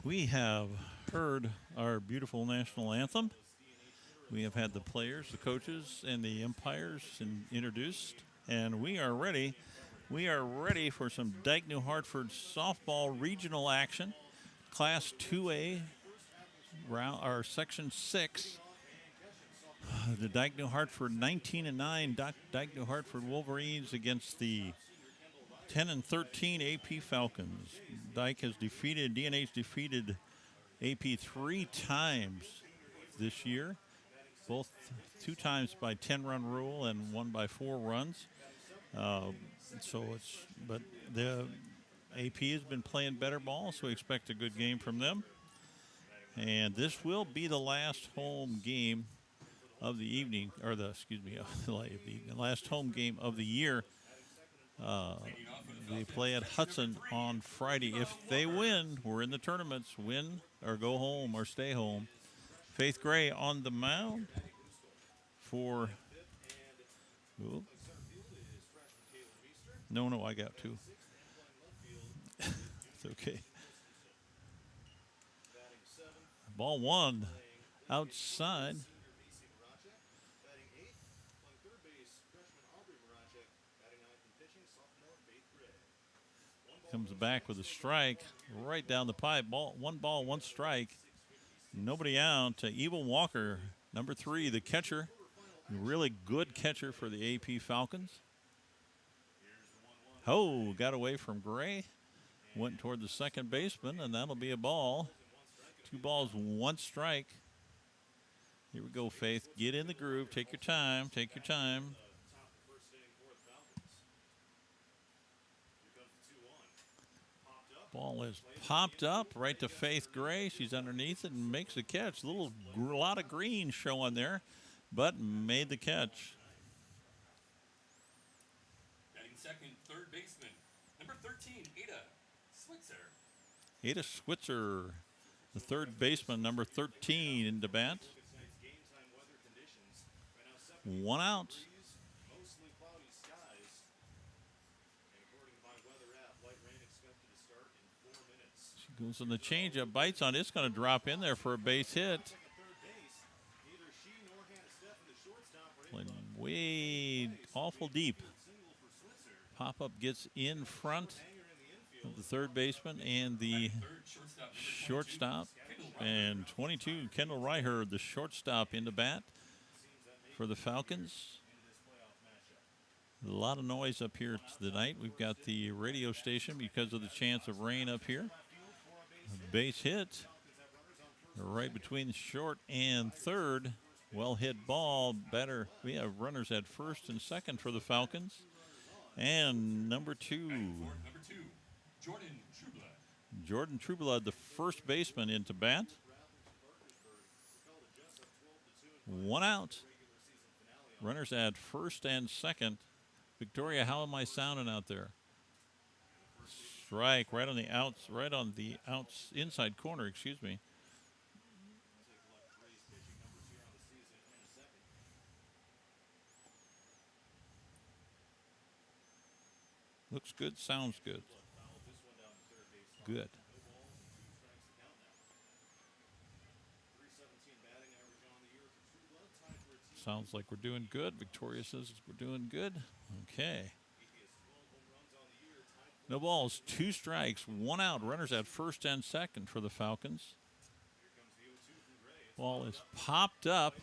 We have heard our beautiful national anthem. We have had the players, the coaches, and the umpires introduced, and we are ready. We are ready for some Dike-New Hartford softball regional action. Class 2A, round, or Section 6. The Dike-New Hartford 19 and 9 Dike-New Hartford Wolverines against the 10 and 13 AP Falcons. Dike has defeated, DNH defeated AP 3 times this year, both 2 times by 10-run rule and 1 by 4 runs. But the AP has been playing better ball, so we expect a good game from them. And this will be the last home game of the evening, or the last home game of the year. They play at Hudson on Friday. If they win, we're in the tournaments. Win or go home or stay home. Faith Gray on the mound for. Ooh. No, I got 2. It's okay. Ball 1 outside. Comes back with a strike right down the pipe. One ball, 1 strike. Nobody out. Evil Walker, number 3, the catcher. Really good catcher for the AP Falcons. Oh, got away from Gray. Went toward the second baseman, and that'll be a ball. 2 balls, 1 strike. Here we go, Faith. Get in the groove. Take your time. Take your time. Ball is popped up right to Faith Gray. She's underneath it and makes the catch. A lot of green showing there, but made the catch. Batting second, third baseman, number 13, Ada Switzer. Ada Switzer, the third baseman, number 13 in the bat. 1 out. Goes on the changeup, bites on it. It's going to drop in there for a base hit. Playing way awful deep. Pop-up gets in front of the third baseman and the shortstop. And 22, Kendall Reiher, the shortstop, in the bat for the Falcons. A lot of noise up here tonight. We've got the radio station because of the chance of rain up here. Base hit right between short and third. Well hit ball. Better. We have runners at first and second for the Falcons. And number 2, Jordan Trueblood, the first baseman, into bat. 1 out. Runners at first and second. Victoria, how am I sounding out there? Strike right on the inside corner, excuse me. Looks good, sounds good. Good. Sounds like we're doing good. Victoria says we're doing good. Okay. No balls, 2 strikes, 1 out. Runners at first and second for the Falcons. Ball is popped up.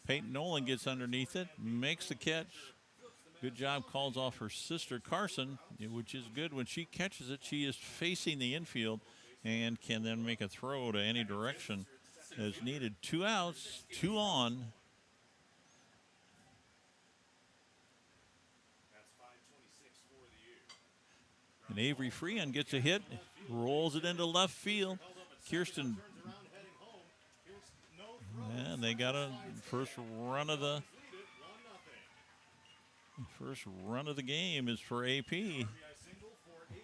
Peyton Nolan gets underneath it, makes the catch. Good job, calls off her sister Carson, which is good. When she catches it, she is facing the infield and can then make a throw to any direction as needed. 2 outs, 2 on. And Avery Freehan gets a hit, rolls it into left field. Kirsten, and they got a first run of the game is for AP.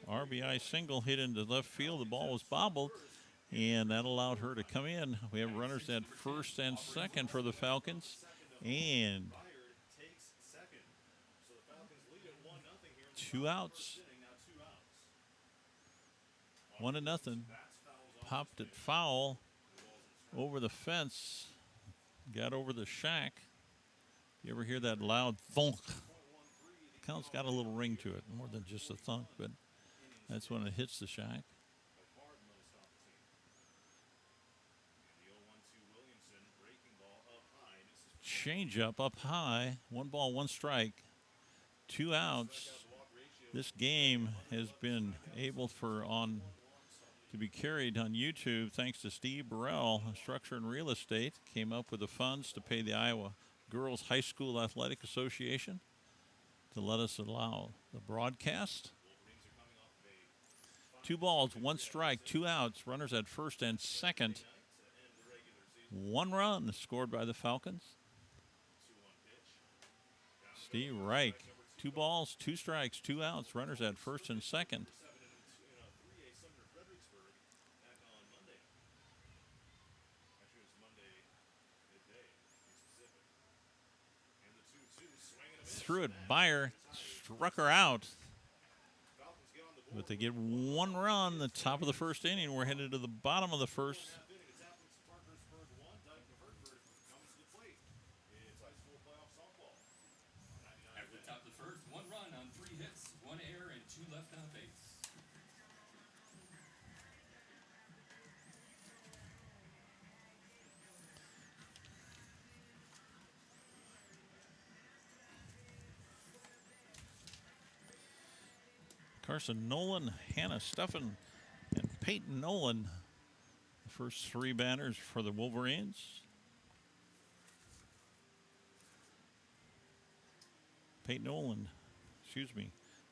RBI single hit into left field. The ball was bobbled, and that allowed her to come in. We have runners at first and second for the Falcons, and 2 outs. 1-0. popped it foul over the fence. Got over the shack. You ever hear that loud thunk? Count's got a little ring to it, more than just a thunk, but that's when it hits the shack. Change up high. 1 ball, 1 strike. 2 outs. This game has been able to be carried on YouTube thanks to Steve Burrell, Structure and Real Estate. Came up with the funds to pay the Iowa Girls High School Athletic Association to let us allow the broadcast. 2 balls, 1 strike, 2 outs. Runners at first and second. 1 run scored by the Falcons. Steve Reich. 2 balls, 2 strikes, 2 outs. Runners at first and second. Threw it, Beyer struck her out. But they get 1 run, the top of the first inning. We're headed to the bottom of the first. After the top of the first, 1 run on 3 hits, 1 error, and 2 left on base. Carson Nolan, Hannah Steffen, and Peyton Nolan, the first 3 batters for the Wolverines.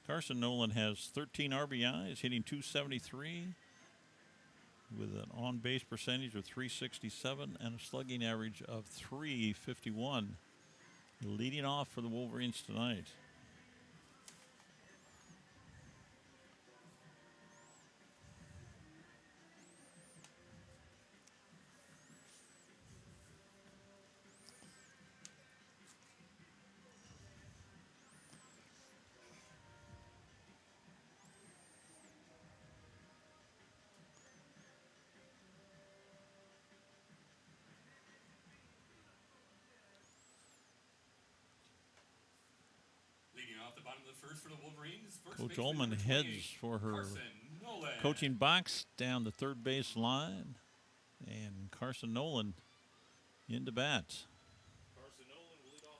Carson Nolan has 13 RBIs, hitting .273 with an on-base percentage of .367 and a slugging average of .351. Leading off for the Wolverines tonight. Leading off the bottom of the first for the Wolverines. Coach Ullman heads for her coaching box down the third base line. And Carson Nolan into bat.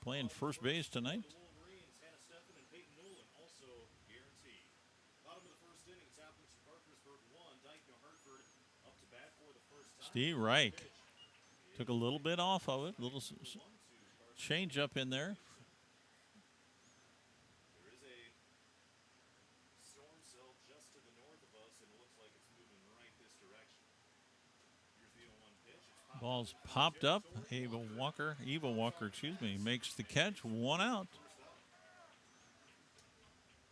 Playing first base tonight. Steve Reich took a little bit off of it. Little change up in there. Ball's popped up. Eva Walker, makes the catch. 1 out.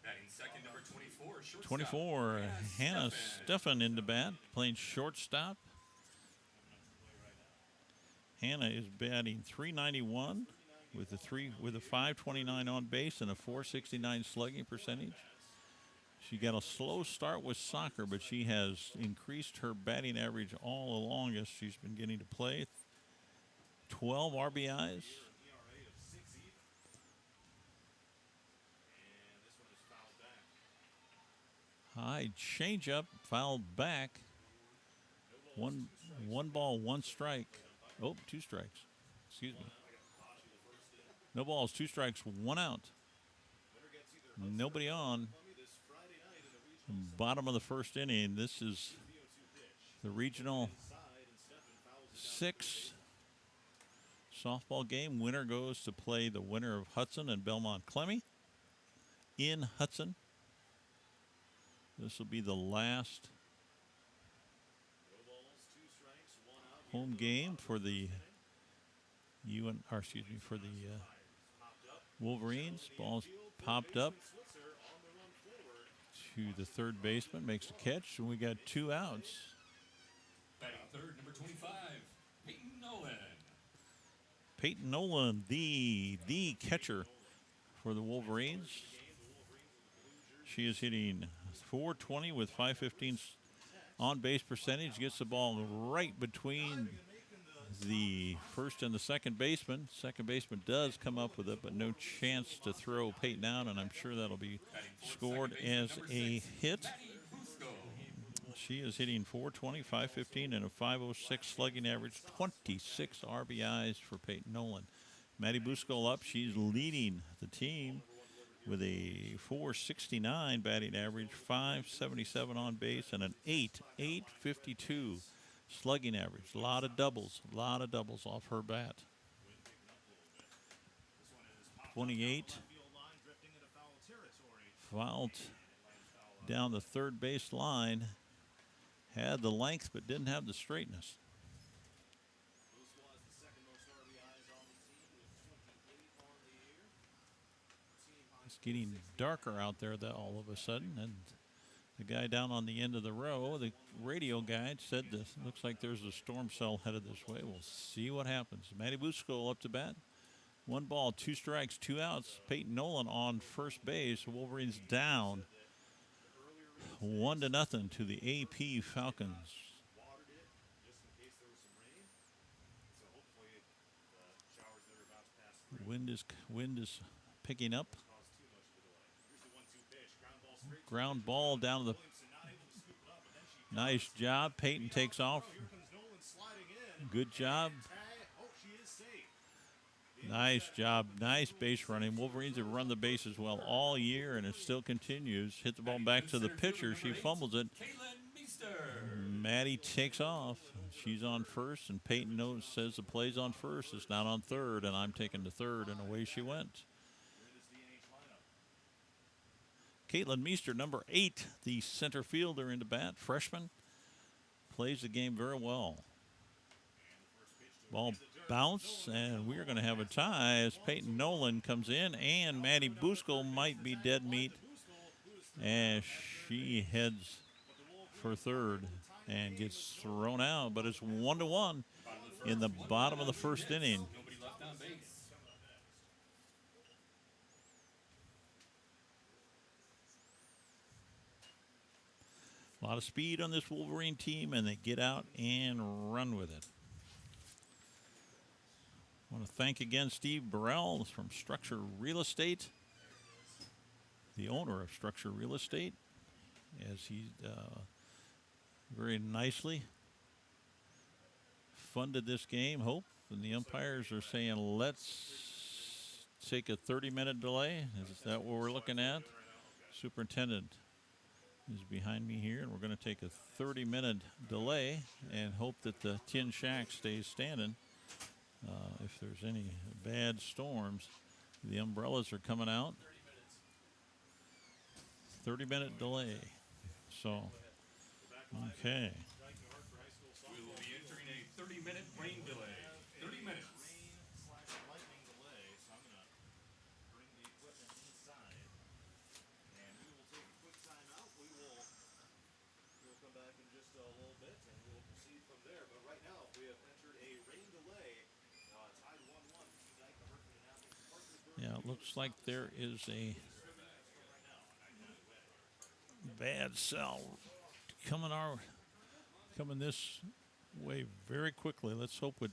Batting second, number 24, shortstop. 24, Hannah Steffen into bat, playing shortstop. Hannah is batting .391 with a .529 on base and a .469 slugging percentage. She got a slow start with soccer, but she has increased her batting average all along as she's been getting to play. 12 RBIs. High changeup, fouled back. One ball, 1 strike. Oh, 2 strikes. Excuse me. No balls, 2 strikes, 1 out. Nobody on. Bottom of the first inning. This is the Regional 6 softball game. Winner goes to play the winner of Hudson and Belmont Clemmy in Hudson. This will be the last home game for the Wolverines. Ball's popped up to the third baseman, makes a catch, and we got 2 outs. Batting third, number 25, Peyton Nolan. Peyton Nolan, the catcher for the Wolverines. She is hitting .420 with .515 On-base percentage, gets the ball right between the first and the second baseman. Second baseman does come up with it, but no chance to throw Peyton down, and I'm sure that'll be scored as a hit. She is hitting 420, 515, and a 506 slugging average, 26 RBIs for Peyton Nolan. Maddie Busco up. She's leading the team with a 469 batting average, 577 on base, and an 852 slugging average. A lot of doubles off her bat. 28 fouled down the third base line. Had the length but didn't have the straightness. It's getting darker out there all of a sudden, and the guy down on the end of the row, the radio guide, said this looks like there's a storm cell headed this way. We'll see what happens. Maddie Busco up to bat. 1 ball, 2 strikes, 2 outs. Peyton Nolan on first base. Wolverines down 1-0 to the AP Falcons. Wind is picking up. Ground ball down to the. Nice job. Peyton takes off. Good job. Nice job. Nice base running. Wolverines have run the bases well all year, and it still continues. Hit the ball back to the pitcher. She fumbles it. Maddie takes off. She's on first, and Peyton says the play's on first. It's not on third, and I'm taking to third, and away she went. Caitlin Meester, number 8, the center fielder, into bat. Freshman. Plays the game very well. Ball bounce, and we're going to have a tie as Peyton Nolan comes in, and Maddie Busco might be dead meat as she heads for third and gets thrown out, but it's 1-1 in the bottom of the first inning. Nobody left on base. A lot of speed on this Wolverine team, and they get out and run with it. I want to thank again Steve Burrell from Structure Real Estate, the owner of Structure Real Estate, as he very nicely funded this game. Hope, and the umpires are saying, let's take a 30-minute delay. Is that what we're looking at? Superintendent is behind me here, and we're going to take a 30-minute delay and hope that the Tin Shack stays standing. If there's any bad storms, the umbrellas are coming out. 30-minute delay. So, okay. We will be entering a 30-minute rain delay. 30 minutes. Yeah, it looks like there is a bad cell coming this way very quickly. Let's hope it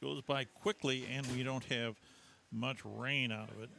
goes by quickly and we don't have much rain out of it.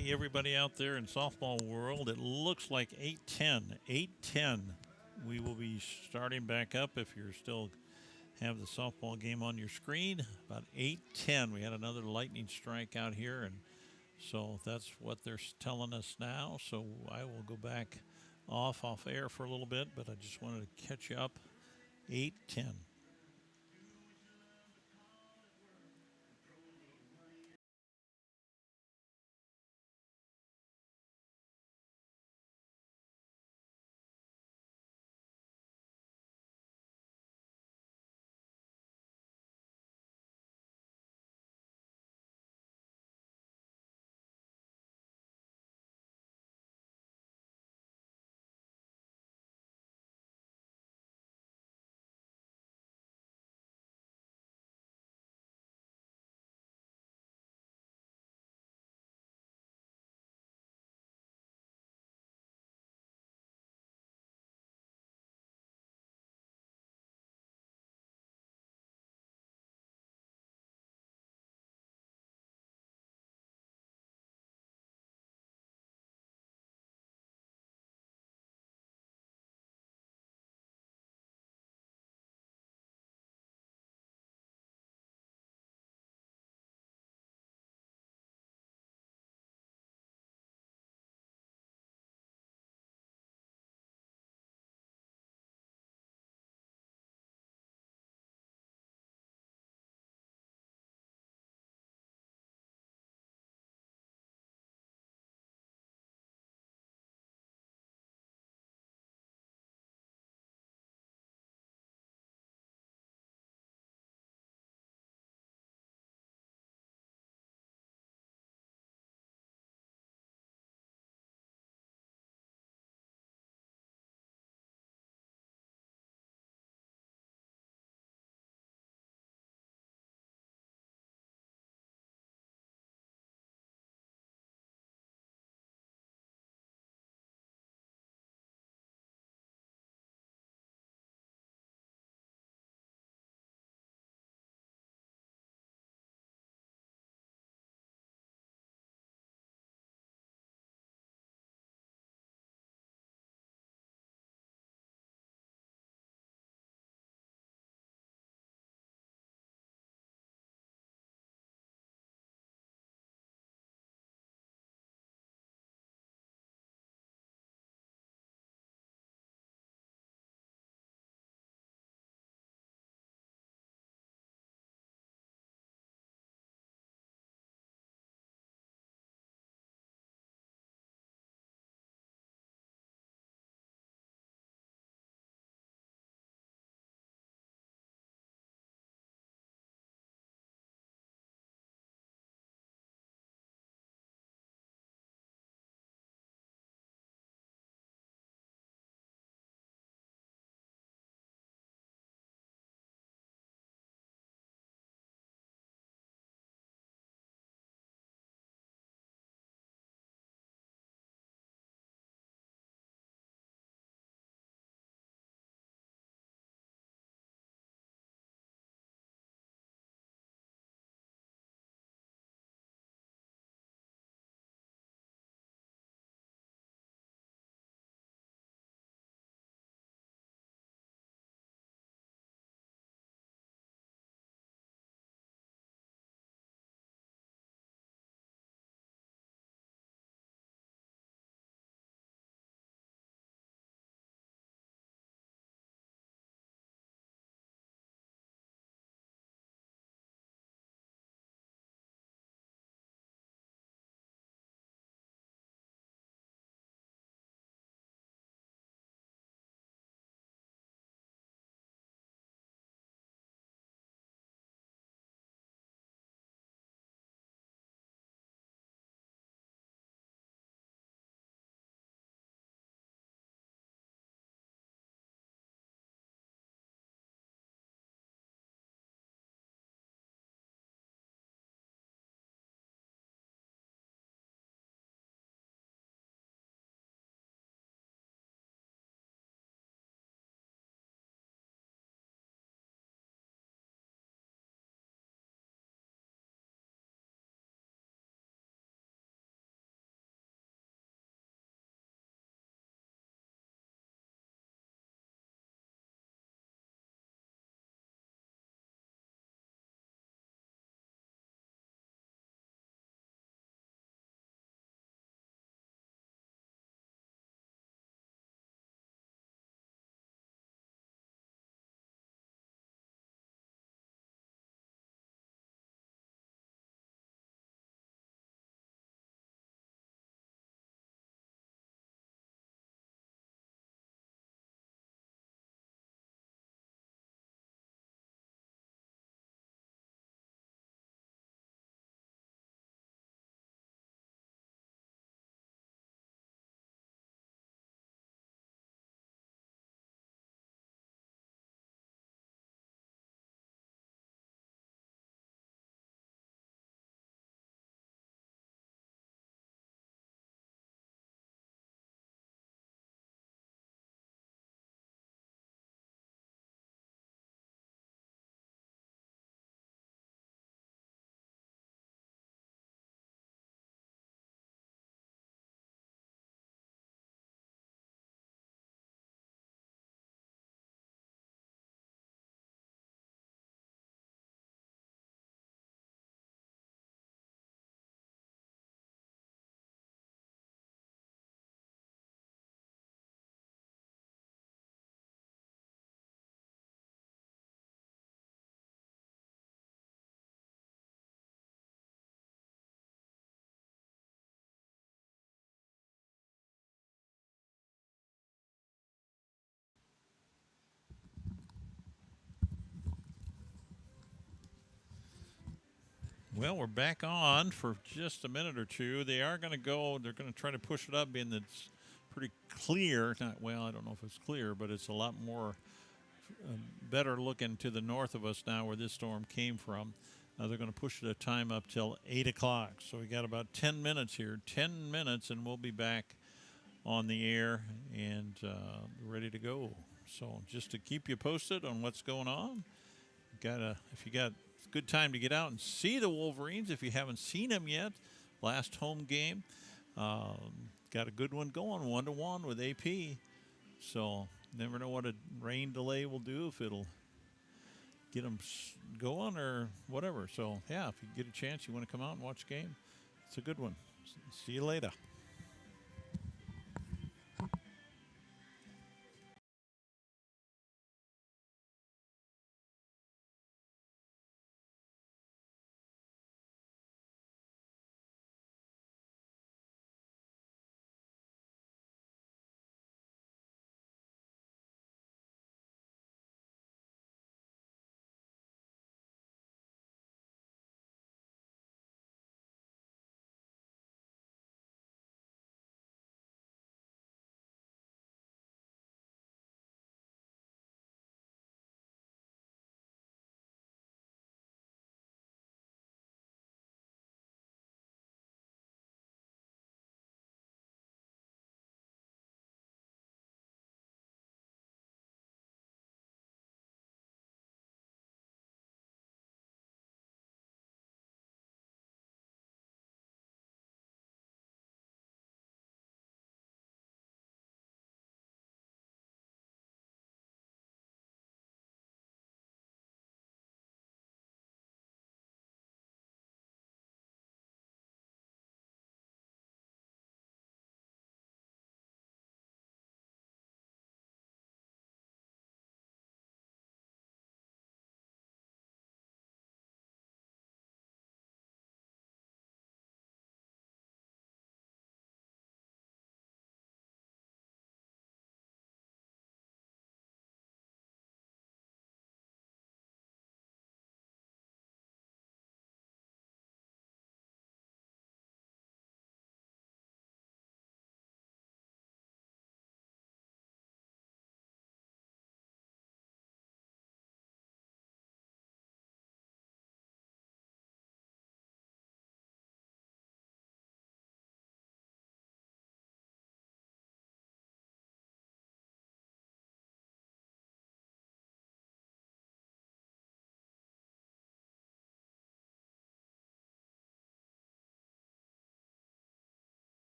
Hey, everybody out there in softball world, it looks like 8:10. 8:10. We will be starting back up if you're still have the softball game on your screen. About 8:10. We had another lightning strike out here, and so that's what they're telling us now. So I will go back off air for a little bit, but I just wanted to catch you up. 8:10. Well, we're back on for just a minute or two. They are going to go. They're going to try to push it up, being that it's pretty clear. Not well. I don't know if it's clear, but it's a lot more better looking to the north of us now, where this storm came from. They're going to push the time up till 8 o'clock. So we got about 10 minutes here. 10 minutes, and we'll be back on the air and ready to go. So just to keep you posted on what's going on, if you got good time to get out and see the Wolverines, if you haven't seen them yet, last home game, got a good one going, 1-1 with AP. So never know what a rain delay will do, if it'll get them going or whatever. So yeah, if you get a chance, you want to come out and watch a game, it's a good one. See you later.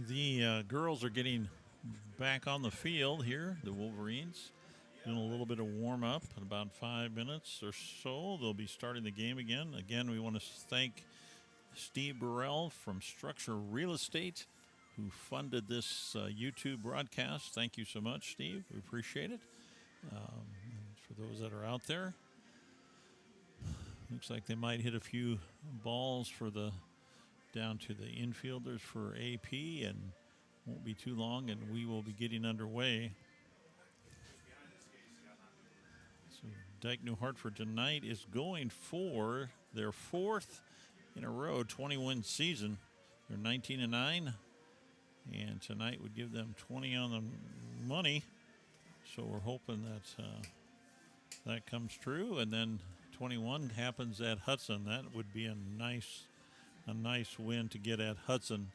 The girls are getting back on the field here, the Wolverines. Doing a little bit of warm up in about 5 minutes or so. They'll be starting the game again. Again, we want to thank Steve Burrell from Structure Real Estate, who funded this YouTube broadcast. Thank you so much, Steve. We appreciate it. For those that are out there, looks like they might hit a few balls for the down to the infielders for AP, and won't be too long, and we will be getting underway. So Dike-New Hartford tonight is going for their fourth in a row 20-win season. They're 19-9, and tonight would give them 20 on the money. So we're hoping that that comes true, and then 21 happens at Hudson. That would be a nice win to get at Hudson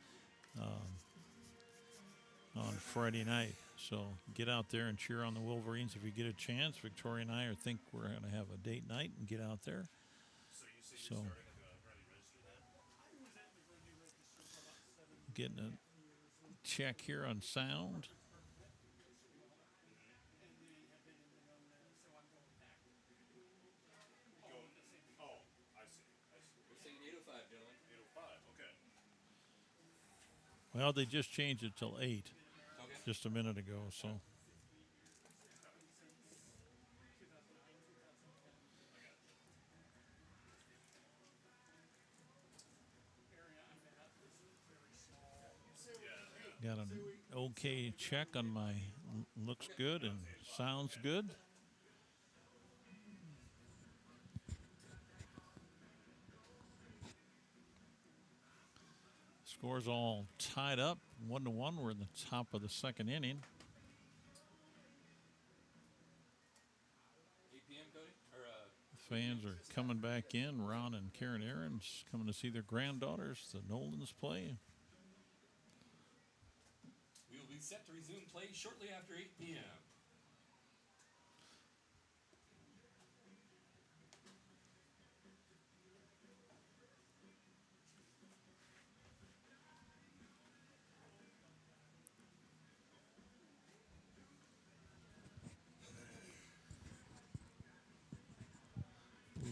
on Friday night. So get out there and cheer on the Wolverines if you get a chance. Victoria and I think we're going to have a date night and get out there. So getting a check here on sound. Well, they just changed it till 8 just a minute ago, so. Got an okay check on my, looks good and sounds good. Scores all tied up, 1-1. We're in the top of the second inning. 8 p.m., Cody? Fans are coming back in. Ron and Karen Aarons coming to see their granddaughters, the Nolans, play. We will be set to resume play shortly after 8 p.m.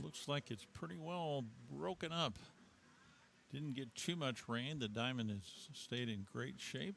Looks like it's pretty well broken up. Didn't get too much rain. The diamond has stayed in great shape.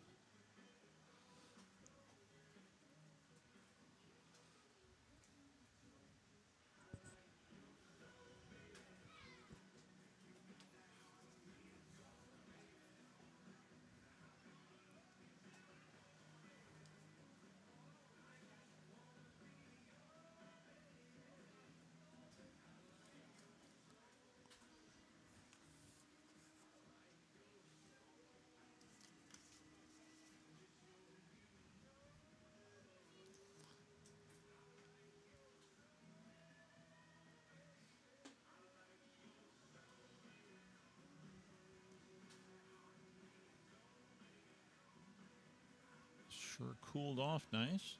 Sure cooled off nice.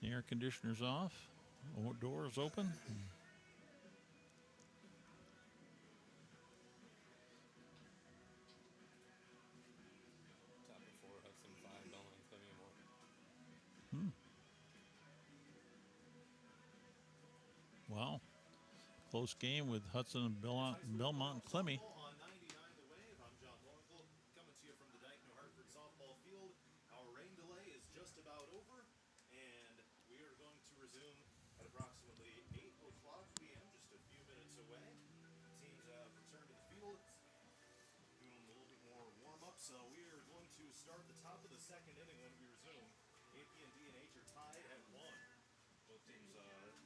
The air conditioner's off. Doors open. Top of 4, Hudson 5, Belmont, Clemmy, and 1. Wow. Close game with Hudson and Belmont Clemmy. So we are going to start the top of the second inning when we resume. AP and D&H are tied at 1. Both teams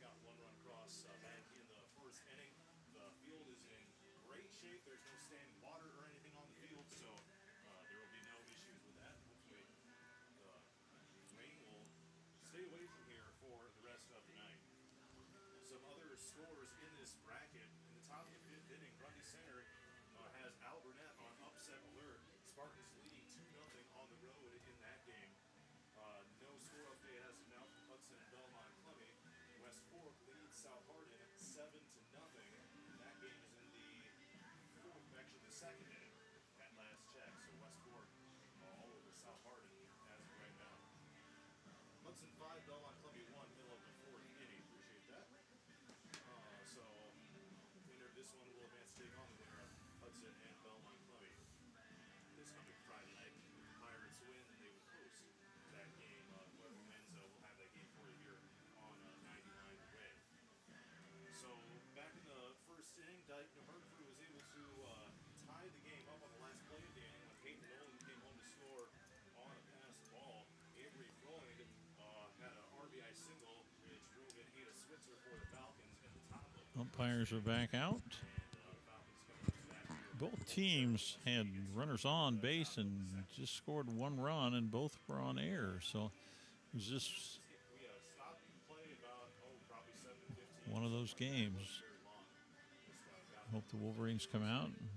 got one run across back in the first inning. The field is in great shape. There's no standing water or anything on the field, so there will be no issues with that. Hopefully the rain will stay away from here for the rest of the night. Some other scores in this bracket. In the top of the fifth inning, Grundy Center has Al Burnett on upset alert. Spartans leading 2-0 on the road in that game. No score update as of now from Hudson and Belmont Clemmy. West Fork leads South Hardin 7-0. That game is in the fourth, actually the second inning at last check. So West Fork South Hardin as of right now. Hudson 5, Belmont Columbia 1, middle of the fourth inning. Appreciate that. So, winner of this one will advance to take on the winner of Hudson and Belmont Columbia. This coming Friday night, if the Pirates win, then they would host that game. Whoever wins will have that game for you here on 99 The Way. So, back in the first inning, Dike-New Hartford was able to tie the game up on the last play of the inning when Peyton Nolan came home to score on a pass ball. Avery Freund had an RBI single, which drove in Ada Switzer for the Falcons in the top of the Umpires are back out. and Falcons coming back here. Both teams had runners on base and just scored one run, and both were on air. So it was just We stopped play about probably 7:15. one of those games. Very long. Hope the Wolverines come out and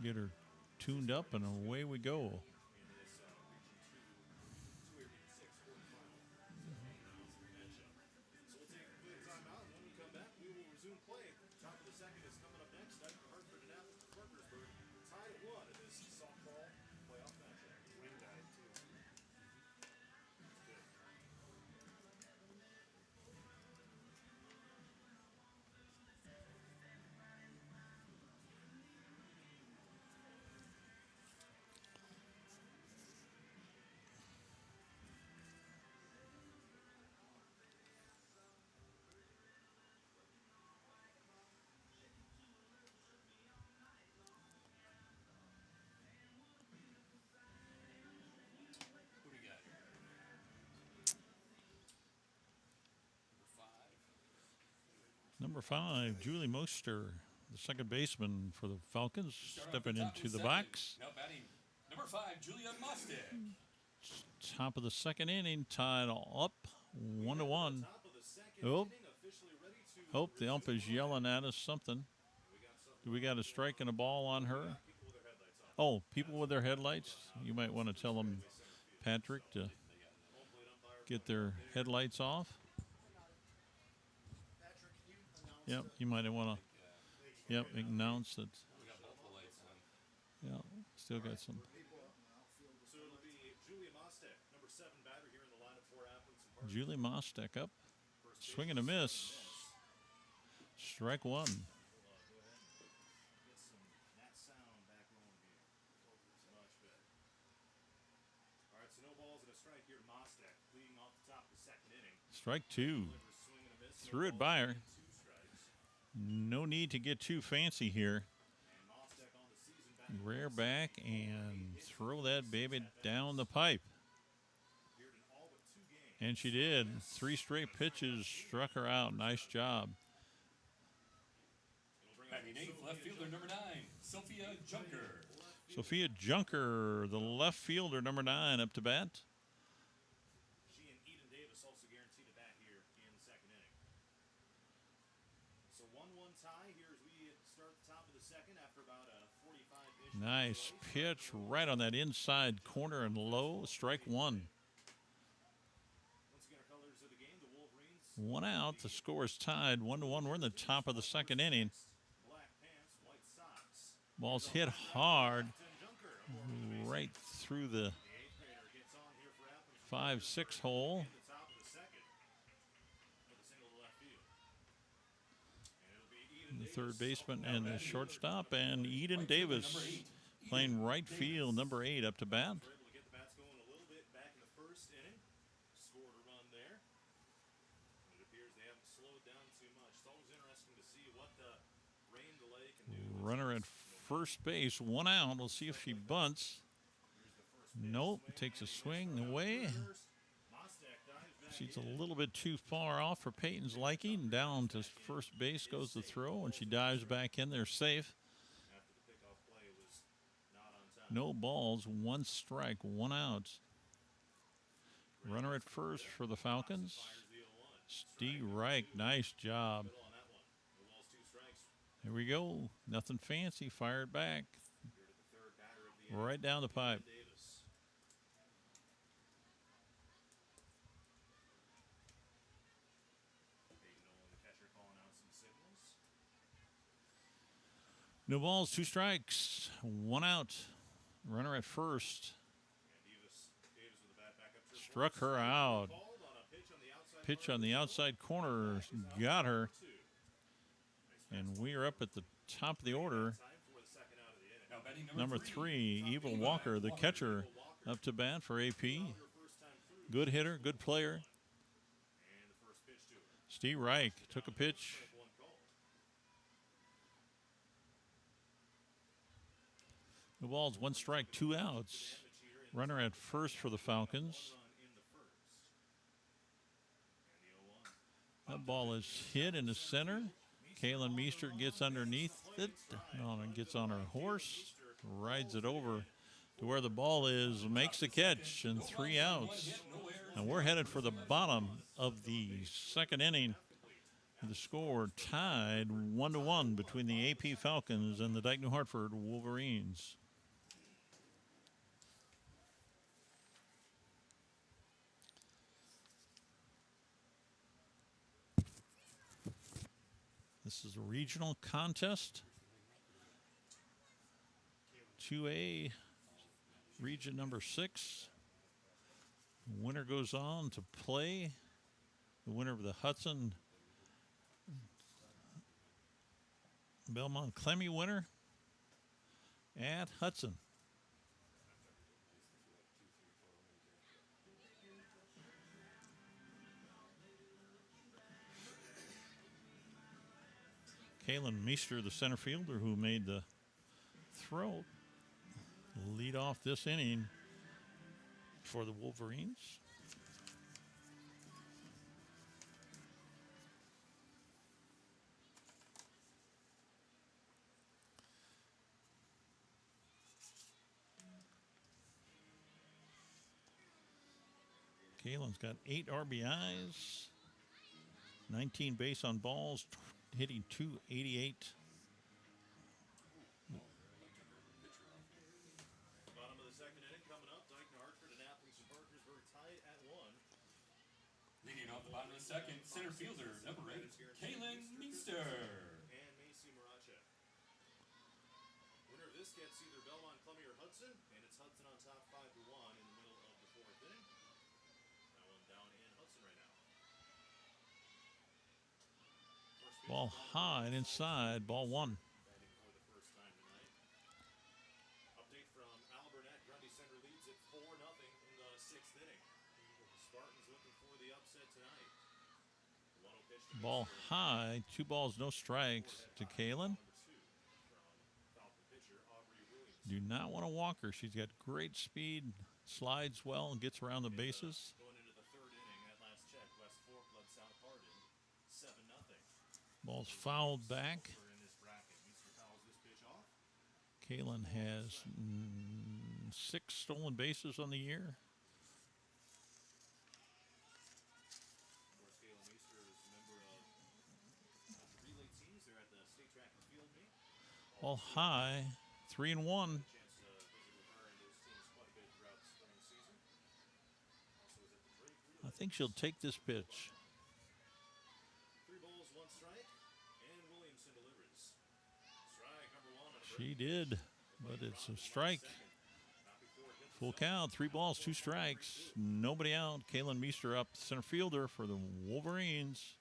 get her tuned up, and away we go. In this Region 2 2 quarterfinal matchup. So we'll take a quick timeout, and when we come back, we will resume play. Top of the second is coming up next. Hartford and Aplington-Parkersburg tied at 1 in this softball playoff matchup. Wind died too. That's good. Who do you got here? Number 5. Number 5, Julie Moster, the second baseman for the Falcons, Start off stepping top of into the second. box. Now batting number 5, Julia Mostek. Top of the second inning, tied up 1-1. Top of the second Oh, inning, officially ready to hope the ump is yelling at us something. Do we got a strike and a ball on her? people with their headlights off. Oh, people with their headlights. You might want to tell them, Patrick, to Home plate umpire get their headlights off. Patrick, can you announce Yep, you might want to. Yep, announce that. We got both the lights on. Yeah, still got some. So it'll be Julia Mostek, number 7 batter here in the lineup for Aplington-Parkersburg. Julie Mostek up, First swing and a miss. Strike 1. Go ahead and get some that sound back rolling here. It's much better. All right, so no balls and a strike here to Mostek, leading off the top of the second inning. Strike 2. Delivers swing and a miss. Threw it by her. 2 strikes. No need to get too fancy here. And Mostek on the season back. Rear back and throw that baby down the pipe. Appeared in all but 2 games. And she did. 3 straight pitches struck her out. Nice job. It'll bring up Batting 8th, left fielder number 9, Sophia Junker. Sophia Junker, the left fielder, number 9, up to bat. She and Eden Davis also guaranteed a bat here in the second inning. So 1-1 tie here as we start the top of the second after about a 45-ish. Nice delay. pitch right on that inside corner and low. Strike 1. Once again, our colors of the game, the Wolverines. 1 out. The score is tied 1-1. We're in the top of the second inning. Black pants, white socks. Ball's hit hard Junker, right through the the 8th grader gets on here for Aplington. 5-6 hole. In the top of the second with a single to left field. And it'll be Eden The Davis. third baseman and the shortstop, and Eden Davis playing right field, number 8, up to bat. We're able to get the bats going a little bit back in the first inning. Scored a run there. And it appears they haven't slowed down too much. It's always interesting to see what the rain delay can do. Runner at first base, 1 out. We'll see if she bunts. Nope, takes a swing away. Mostek dives back She's in. a little bit too far off for Peyton's liking. Down to first base goes the throw, and she dives back in there safe. After the pickoff play was not on time. No balls, 1 strike, 1 out. Runner at first for the Falcons. Fires the 0-1. Steve Reich, nice job. Middle on that one. No balls, 2 strikes. Here we go. Nothing fancy. Fired back. Here to the third batter of the inning. Right down the pipe. Davis. Peyton Nolan, the catcher, calling out some signals. No balls, 2 strikes, 1 out. Runner at first. And Davis struck her out. Called on a pitch on the outside. Pitch on the outside corner got her. And we are up at the top of the order. Time for the second out of the inning. Now batting Number 3, Eva Walker, the catcher, up to bat for AP. Your first time through. Good hitter, good player. And the first pitch to her. Steve Reich took a pitch. One called. The ball's 1 strike, 2 outs. Runner at first for the Falcons. Run in the first. And the 0-1. That ball is hit in the center. Kaylin Meester gets underneath it. No, and gets on her horse. Rides it over to where the ball is. Makes the catch and 3 outs. And we're headed for the bottom of the second inning. The score tied 1-1 between the AP Falcons and the Dike-New Hartford Wolverines. This is a regional contest. 2A, region number 6. The winner goes on to play the winner of the Hudson Belmont Clemmy winner at Hudson. Kaylin Meester, the center fielder who made the throw, lead off this inning for the Wolverines. Kaylin's got 8 RBIs, 19 base on balls, hitting .288. Bottom of the second inning coming up. Dike-New Hartford and Aplington-Parkersburg tied at 1. Leading off the bottom of the second, center fielder, number 8, Kaylin Meester. And Macy Maracek. Winner of this gets either Belmont, Clemmy, or Hudson. And it's Hudson on top 5-1 in the middle of the fourth inning. That one down in Hudson right now. Ball high and inside, ball 1. Batting for the first time tonight. Update from Al Burnett. Grundy Center leads at 4-0 in the sixth inning. The Spartans looking for the upset tonight. The 1-0 pitch to Ball high, 2 balls, no strikes to Kaylin. number 2 from Falcon pitcher Aubrey Williams. Do not want to walk her. She's got great speed, slides well, and gets around the bases. Going into the third inning, at last check, West Fork led South Hardin 7-0. Ball's fouled back. In this bracket, Meester fouls this pitch off. Kaylin has 6 stolen bases on the year. Of course, Kaylin Meester is a member of the relay teams. They're at the state track and field meet. Ball high, 3-1. Chance to visit with her and his teams quite a bit throughout the spring season. Also was at the Drake I relay. think she'll take this pitch. 3 balls, 1 strike, and Williamson delivers. Strike number 1 on a break. She did, but it's a strike. Not before it hits Full count, 3 balls, 2 strikes. Nobody out. Kaylin Meester up, center fielder for the Wolverines.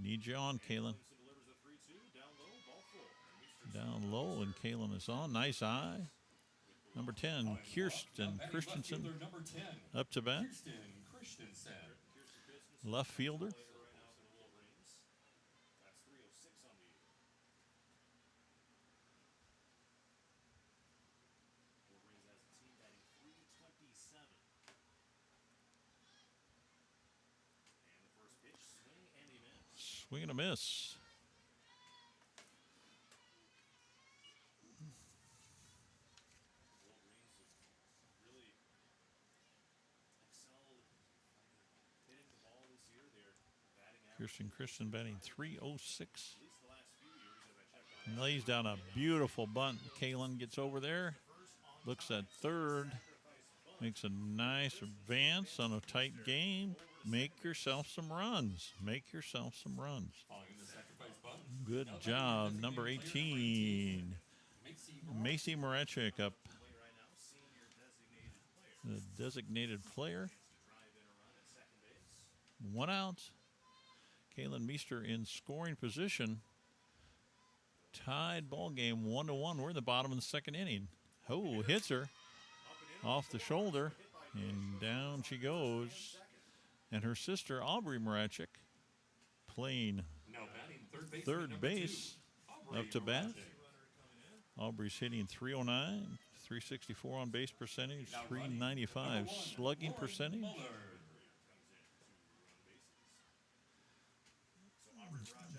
Need you on, Kaylin. Williamson delivers the 3-2, down low, ball full. And Meester Down low, and Kaylin is on. Nice eye. Number 10, Kirsten Christensen Number 10, up to bat. Kirsten Christensen. Left fielder. right now for the Wolverines. That's 306 on the year. Wolverines as a team batting .327. And the first pitch, swing and a miss. Swing and a miss. Wolverines have really excelled hitting the ball this year. Their batting average, Kirsten Christensen batting .306. at least the last few years, as I checked on Lays down a beautiful bunt. Kaylin gets over there. Looks at third. Makes a nice advance on a tight game. Make yourself some runs. Make yourself some runs. Following the sacrifice bunt, Good job. Number 18. Macy Macy Marechik up play right now, senior designated player. the designated player. Drive in a run at second base. 1 out. Kaylin Meester in scoring position. Tied ball game 1-1. We're in the bottom of the second inning. Oh, hits her off the shoulder, and down she goes. And her sister, Aubrey Marachik, playing Now batting third base up to bat. Aubrey's hitting 309, 364 on base percentage, 395 slugging percentage.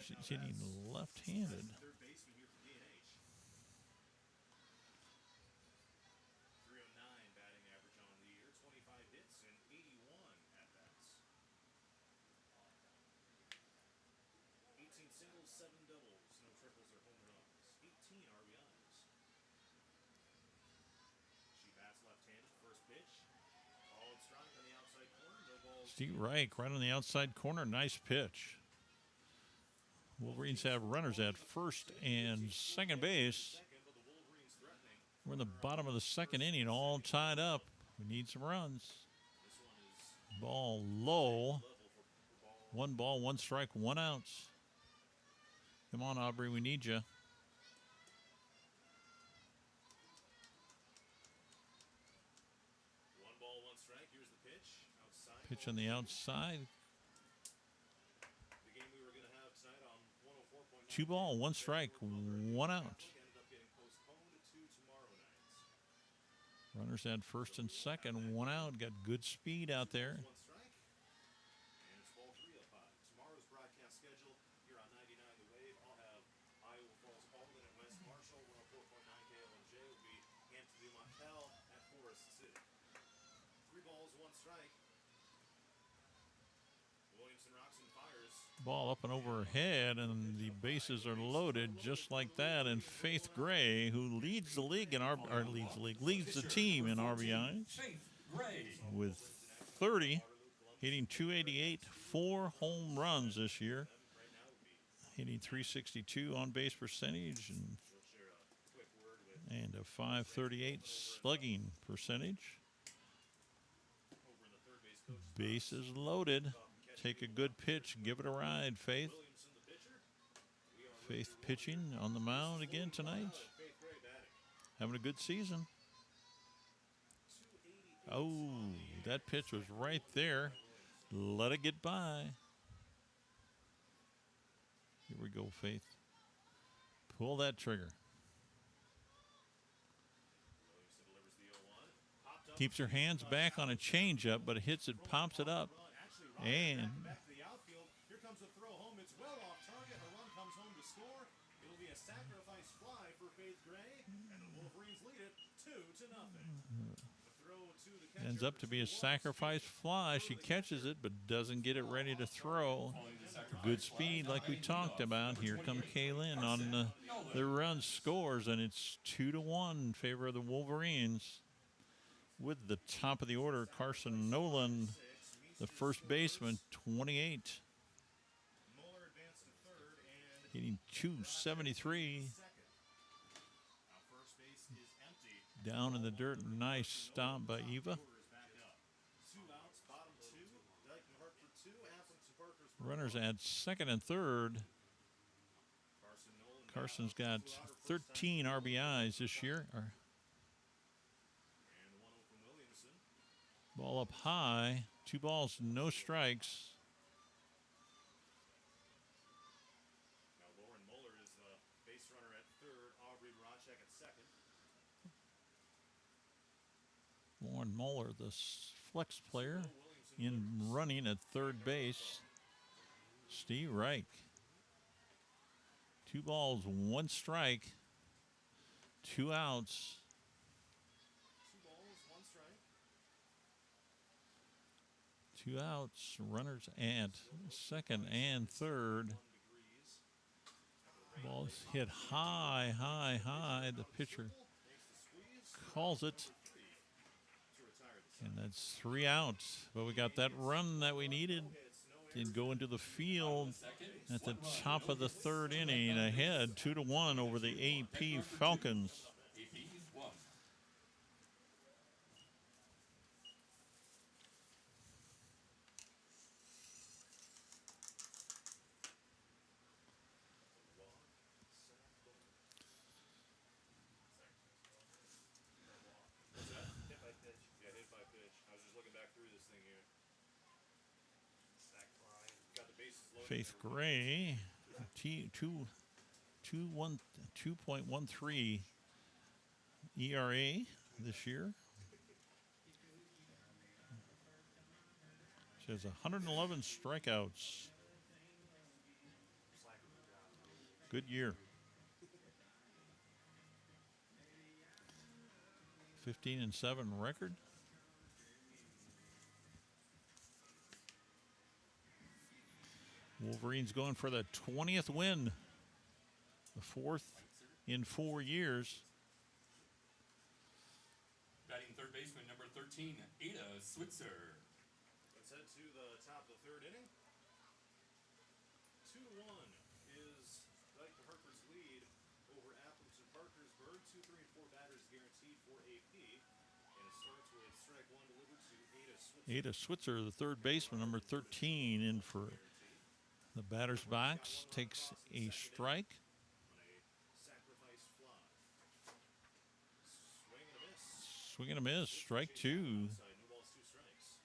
She's hitting left-handed. Third baseman here for D&H. 309 batting average on the year, 25 hits and 81 at-bats. 18 singles, 7 doubles, no triples or home runs, 18 RBIs. She bats left-handed, first pitch. Called strike on the outside corner, no balls. Steve Reich right on the outside corner. Nice pitch. Wolverines have runners at first and second base. Second, but the Wolverines threatening. We're in the bottom of the second inning, all tied up. We need some runs. This one is Ball low. level for ball. 1 ball, 1 strike, 1 out. Come on, Aubrey, we need you. One ball, one strike. Here's the pitch. Outside. Pitch on the outside. The game we were going to have tonight on 104.9. 2 ball, 1 strike, 1 out. Ended up getting postponed to tomorrow night. Runners at first and second, 1 out. Got good speed out there. One strike. And it's ball 3 up high. Tomorrow's broadcast schedule here on 99 The Wave. I'll have Iowa Falls, Alden, and West Marshall. 104.9 KLNJ will be Hampton du Montel at Forest City. 3 balls, 1 strike. Williamson rocks and fires. Ball up and overhead, and the bases are loaded just like that. And Faith Gray, who leads the league in leads the team in RBIs Faith Gray. with 30, hitting 288, 4 home runs this year, hitting 362 on base percentage and a 538 slugging percentage. Over in the third base coach. Bases loaded. Take a good pitch. Give it a ride, Faith. Williamson, the pitcher. Faith pitching on the mound again tonight. Faith Gray batting. Having a good season. 288. Oh, that pitch was right there. Let it get by. Here we go, Faith. Pull that trigger. Williamson delivers the 0-1. Popped up. Keeps her hands back on a changeup, but it hits it, pops it up. Run. Actually, And back to the outfield. Here comes a throw home. It's well off target. A run comes home to score. It'll be a sacrifice fly for Faith Gray, and the Wolverines lead it 2-0. The throw to the catcher. ends up to be a sacrifice fly. She catches it, but doesn't get it ready to throw. Good speed, like we talked about. Here comes Kaylin on the run, scores, and it's 2-1 in favor of the Wolverines. With the top of the order, Carson Nolan, the first baseman, 28, Mueller advanced to third and hitting 273. second. Now first base is empty. Down in the dirt, nice stop by Eva. Order is back up. 2 outs, bottom 2. Dike-New Hartford 2, Aplington-Parkersburg. Runners at second and third. Carson Nolan. Carson's got 13 RBIs this year. And 1-0 from Williamson. Ball up high. 2 balls, no strikes. Now Lauren Mueller is the base runner at third. Aubrey Marachik at second. Lauren Moeller, the flex player, in running at third base. Steve Reich. 2 balls, 1 strike. 2 outs. 2 balls, 1 strike. 2 outs. Runners at second and third. 1 degrees. Ball's hit high, high, high. The pitcher Makes the squeeze calls it, to retire the and that's 3 outs. But we got that run that we needed. Did go into the field at the top of the third inning, ahead 2-1 over the AP Falcons. AP 1. Faith Gray, 2.13 ERA this year. She has 111 strikeouts. Good year. 15-7 record. Wolverines going for the 20th win, the 4th in 4 years. Batting third baseman number 13, Ada Switzer. Let's head to the top of the third inning. 2-1 is Dike-Hartford's lead over Aplington-Parkersburg. 2, 3, and 4 batters guaranteed for AP. And it starts with strike one delivered to Ada Switzer. Ada Switzer, the third baseman, number 13, in for the batter's box. Takes a strike. On a sacrifice fly. Swing and a miss. Swing and a miss. Strike two. Outside, no balls, 2 strikes.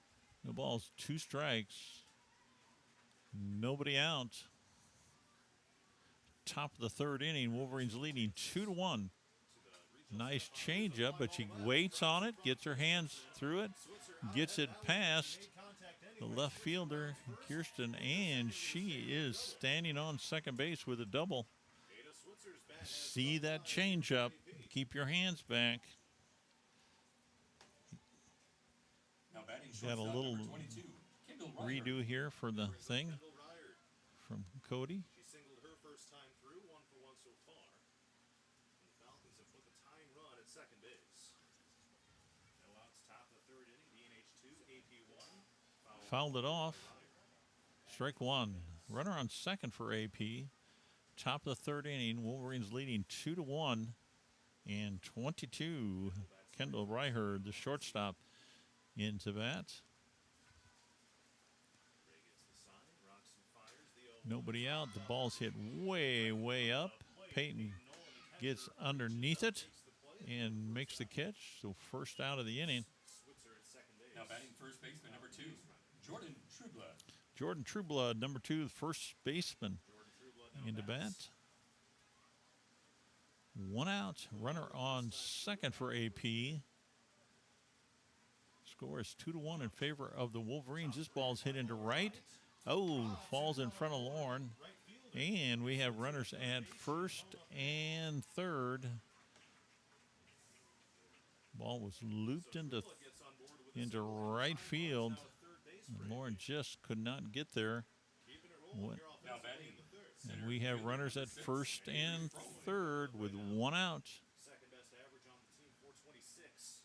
No balls, 2 strikes. Nobody out. Top of the third inning, Wolverines leading 2-1. Nice changeup, but she waits on it, gets her hands through it, gets it past the left fielder, Kirsten, and she is standing on second base with a double. Ada Switzer's bat has See that changeup. Keep your hands back. Now batting Got a shortstop little number 22, Kendall Ryder. redo here for the thing Kendall Ryder. from Cody. She singled her first time through, 1 for 1 so far. And the Falcons have put the tying run at second base. No outs, top of the third inning. DNH 2, AP 1. Fouled it off. Strike one. Runner on second for AP. Top of the third inning, Wolverines leading 2-1. And 22, Kendall Ryher, the shortstop, into bat. Ray gets the sign, rocks and fires the 0. Nobody out. The ball's hit way, way up. Peyton gets underneath it and makes the catch. So first out of the inning. Switzer at second base. Now batting first baseman number 2, Jordan Trueblood. Jordan Trueblood, number 2, the first baseman, Jordan Trueblood now into bats. bat. 1 out. Runner on second for AP. Score is 2-1 in favor of the Wolverines. This ball's hit into right. Oh, falls in front of Lauren. And we have runners at first and third. Ball was looped into Gets on board with right field. third base. And Lauren just could not get there. Keeping it rolling What- here Now offensively batting in the third. And we have runners at first and third with 1 out. Second best average on the team, 426.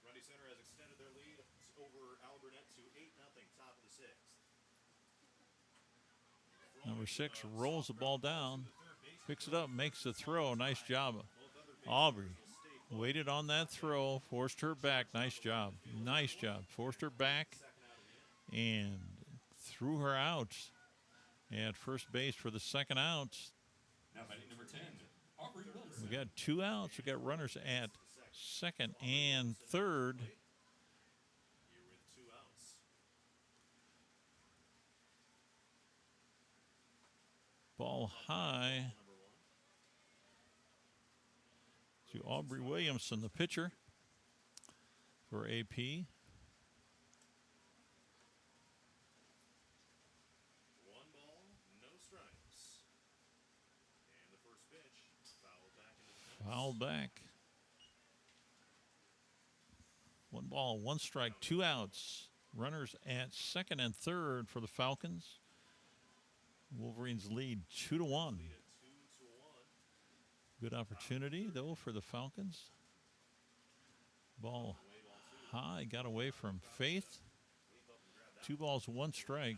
Grundy Center has extended their lead over Alburnett to 8-0, top of the 6th. Number 6 rolls the ball down, picks it up, makes the throw. Nice job. Aubrey waited on that throw, forced her back. Nice job. Nice job. Forced her back and threw her out at first base for the second out. Now batting number 10, Aubrey Wilson. We got 2 outs. We got runners at second and third. Here with 2 outs. Ball high Number 1. to Aubrey Williamson, the pitcher for AP. 1 ball, no strikes. And the first pitch, fouled back into the fence. Fouled back. 1 ball, 1 strike, 2 outs. Runners at second and third for the Falcons. Wolverines lead 2-1. Lead at 2-1. Good opportunity, though, for the Falcons. Ball high, got away from Faith. 2 balls, 1 strike.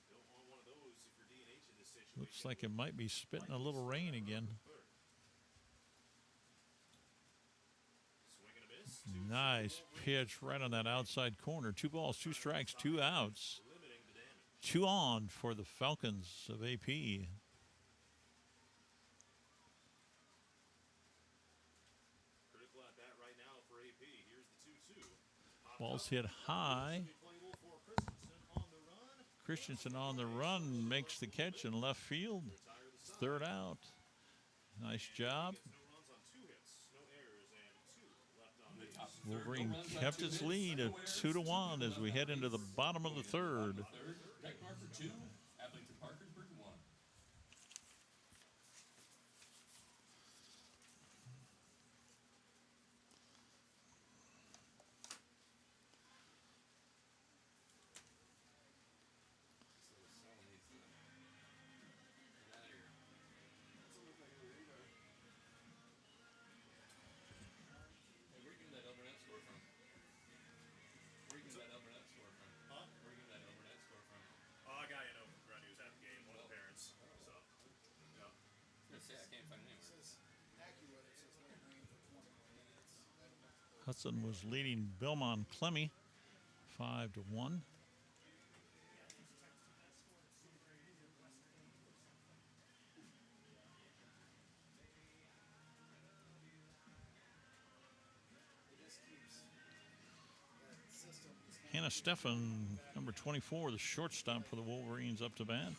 Don't want one of those if you're DNH in this situation. Looks like it might be spitting a little rain again. Swing and a miss. Nice pitch right on that outside corner. 2 balls, 2 strikes, 2 outs. Limiting the damage. 2 on for the Falcons of AP. Critical at bat right now for AP. Here's the 2-2. Ball's hit high. Playable for Christensen on the run. Christensen on the run makes the catch in left field. Third out. Nice job. No runs on 2 hits, no errors, and 2 left on The base. top of the third, Wolverine no runs on kept 2 its hits, lead no at errors, 2-1 as people we left head on into the base. bottom of the third. Third, Dike-New 2, Aplington-Parkersburg 1. Hey, where are you getting that Elbernet score from? Where are you getting that Elbernet score from? Huh? Where are you getting that Elbernet score from? A guy I know from Brent who was at the game, one of the parents. So, yeah. I was gonna say I can't find it anywhere. Hudson was leading Belmont Clemmy 5-1. Hannah Steffen, number 24, the shortstop for the Wolverines, up to bat.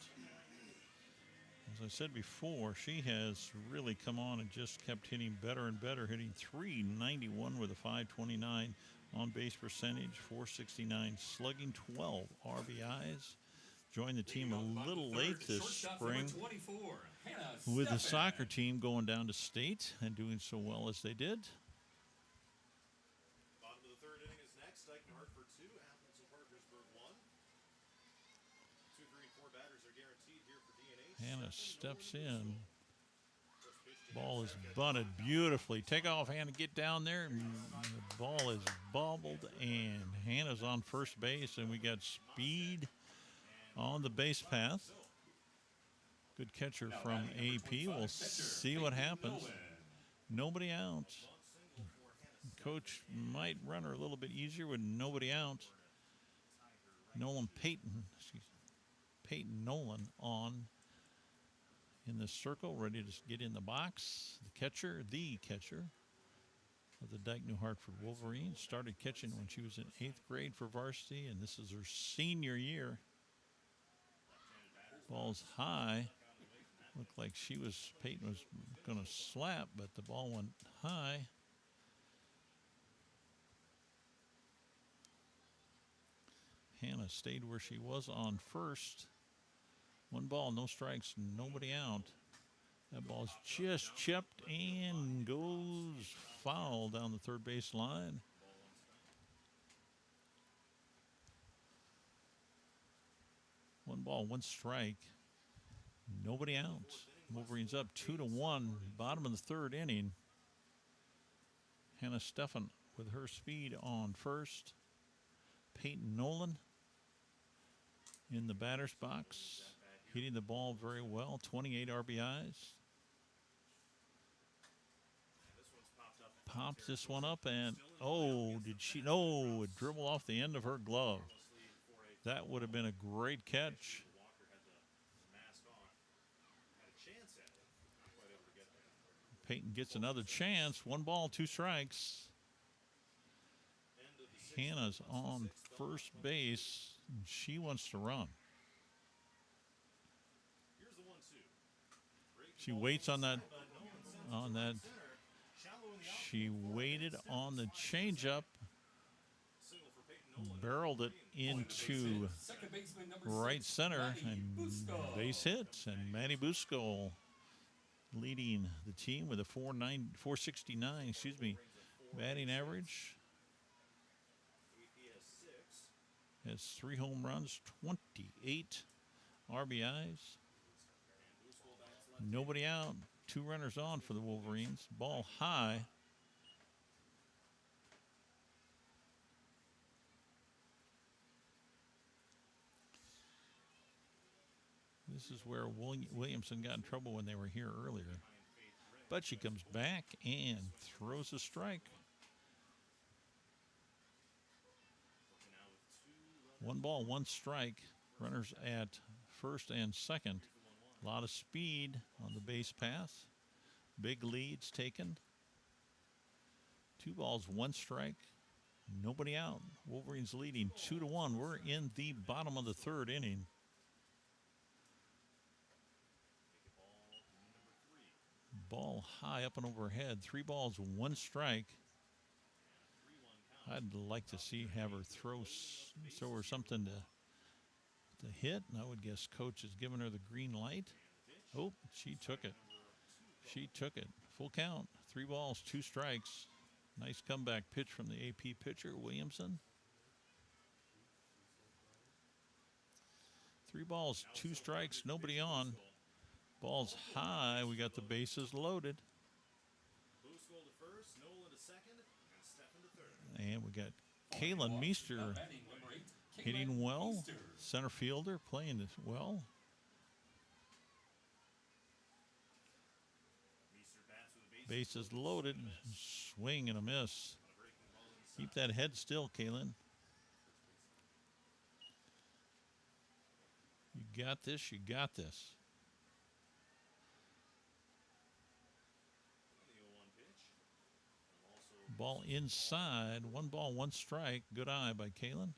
As I said before, she has really come on and just kept hitting better and better, hitting .391 with a .529 on base percentage, .469 slugging, 12 RBIs. Joined the team a little late this spring with the soccer team going down to state and doing so well as they did. Bottom of the third inning is next. Dike-New Hartford 2, Aplington-Parkersburg 1. 2, 3, and 4 batters are guaranteed here for D&H. Hannah steps in. Ball is bunted beautifully. Take off, Hannah. Get down there. The ball is bobbled, and Hannah's on first base, and we got speed on the base path. Good catcher from AP. We'll see what happens. Nobody out. Coach might run her a little bit easier with nobody out. Peyton Nolan on in the circle, ready to get in the box. The catcher of the Dike-New Hartford Wolverines, started catching when she was in 8th grade for varsity, and this is her senior year. Ball's high. Looked like Peyton was going to slap, but the ball went high. Hannah stayed where she was on first. 1 ball, no strikes, nobody out. That ball's just chipped and goes foul down the third base line. One ball, 1 strike, nobody out. Wolverines up 2-1, bottom of the third inning. Hannah Steffen with her speed on first. Peyton Nolan in the batter's box, hitting the ball very well, 28 RBIs. Pops this one up, and no, it dribbled off the end of her glove. That would have been a great catch. Peyton gets another chance. 1 ball, 2 strikes. Hannah's on first base. She wants to run. She waits on that. She waited on the changeup, barreled it into right center, and base hits. And Manny Busco leading the team with a .469 batting average. Has 3 home runs, 28 RBIs. Nobody out. 2 runners on for the Wolverines. Ball high. This is where Williamson got in trouble when they were here earlier. But she comes back and throws a strike. 1 ball, 1 strike. Runners at first and second. A lot of speed on the base path. Big leads taken. 2 balls, 1 strike. Nobody out. Wolverines leading 2-1. We're in the bottom of the third inning. Ball high up and overhead. 3 balls, 1 strike. I'd like to have her throw her something to hit. And I would guess coach is giving her the green light. Oh, she took it. She took it. Full count. 3 balls, 2 strikes. Nice comeback pitch from the AP pitcher, Williamson. 3 balls, 2 strikes, nobody on. Ball's high. We got the bases loaded. And we got Kaylin Meester hitting well. Center fielder playing well. Bases loaded. Swing and a miss. Keep that head still, Kaylin. You got this. You got this. Ball inside. 1 ball, 1 strike. Good eye by Kaylin.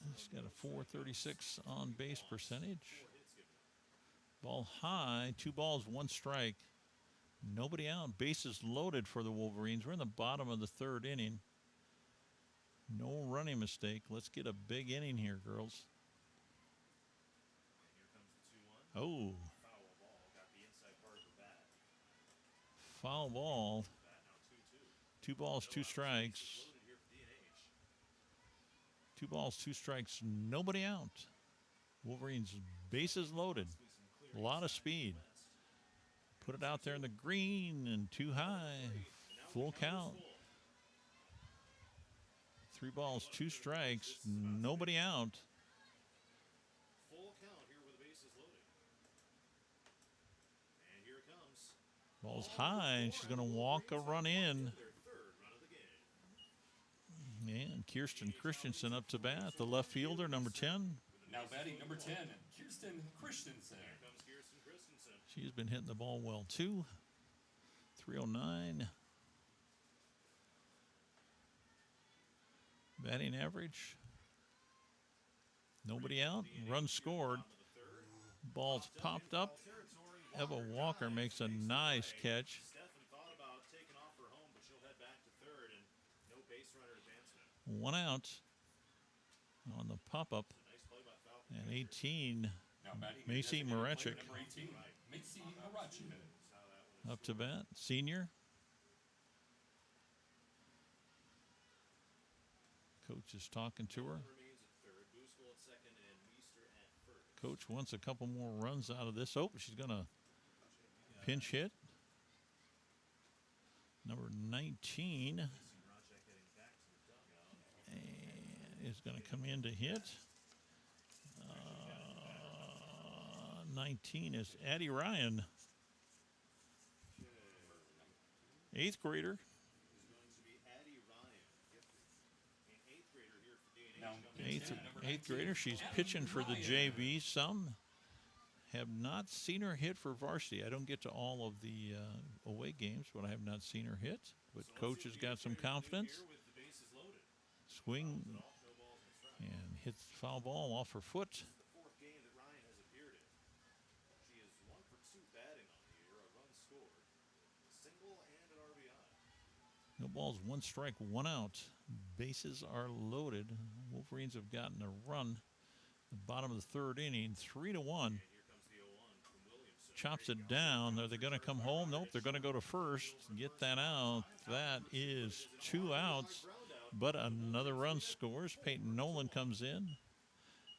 He's got a .436 on base percentage. Ball high. 2 balls, 1 strike. Nobody out. Bases loaded for the Wolverines. We're in the bottom of the third inning. No running mistake. Let's get a big inning here, girls. Oh. Foul ball. 2 balls, 2 strikes. 2 balls, 2 strikes. Nobody out. Wolverines bases loaded. A lot of speed. Put it out there in the green and too high. Full count. 3 balls, 2 strikes. Nobody out. Full count here with the bases loaded. And here it comes. Ball's high, and she's going to walk a run in. And Kirsten Christensen up to bat, the left fielder, number 10. Now batting number 10, Kirsten Christensen. She's been hitting the ball well, too. 309. Batting average. Nobody out. Run scored. Ball's popped up. Eva Walker makes a nice catch. Stefan thought about taking off her home, but she'll head back to third, and no base runner advancement. 1 out on the pop-up. Nice play by Falcon. And 18, Now batting Macy designated player Marechik number 18, Macy Marechik. up to bat. Senior. Coach is talking to her. Remains at third, Boosville at second, and Meester at first. Coach wants a couple more runs out of this. Oh, she's going to pinch hit. Number 19 and is going to come in to hit. 19 is Addie Ryan. 8th grader. Now, 8th grader. She's pitching for the JV. Some have not seen her hit for varsity. I don't get to all of the away games, but I have not seen her hit. But coach has got some confidence. Swing and hits the foul ball off her foot. The 4th game that Ryan has appeared in. She is 1 for 2 batting on the year, a run scored, a single and an RBI. No balls, 1 strike, 1 out. Bases are loaded. Wolverines have gotten a run. The bottom of the third inning, 3-1. Here comes the 0-1 from Williamson. Chops it down. Are they going to come home? Nope, they're going to go to first. Get that out. That is 2 outs. But another run scores. Peyton Nolan comes in.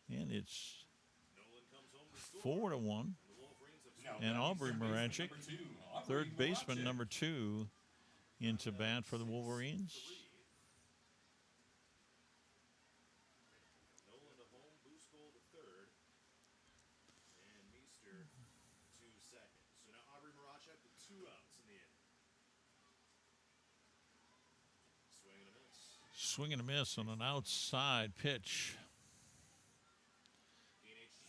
And it's 4-1. And Aubrey Marechik, third baseman, number 2, into bat for the Wolverines. Nolan to home, Boosville to third, and Meester to second. So now Aubrey Marechik with 2 outs in the inning. Swing and a miss. Swing and a miss on an outside pitch.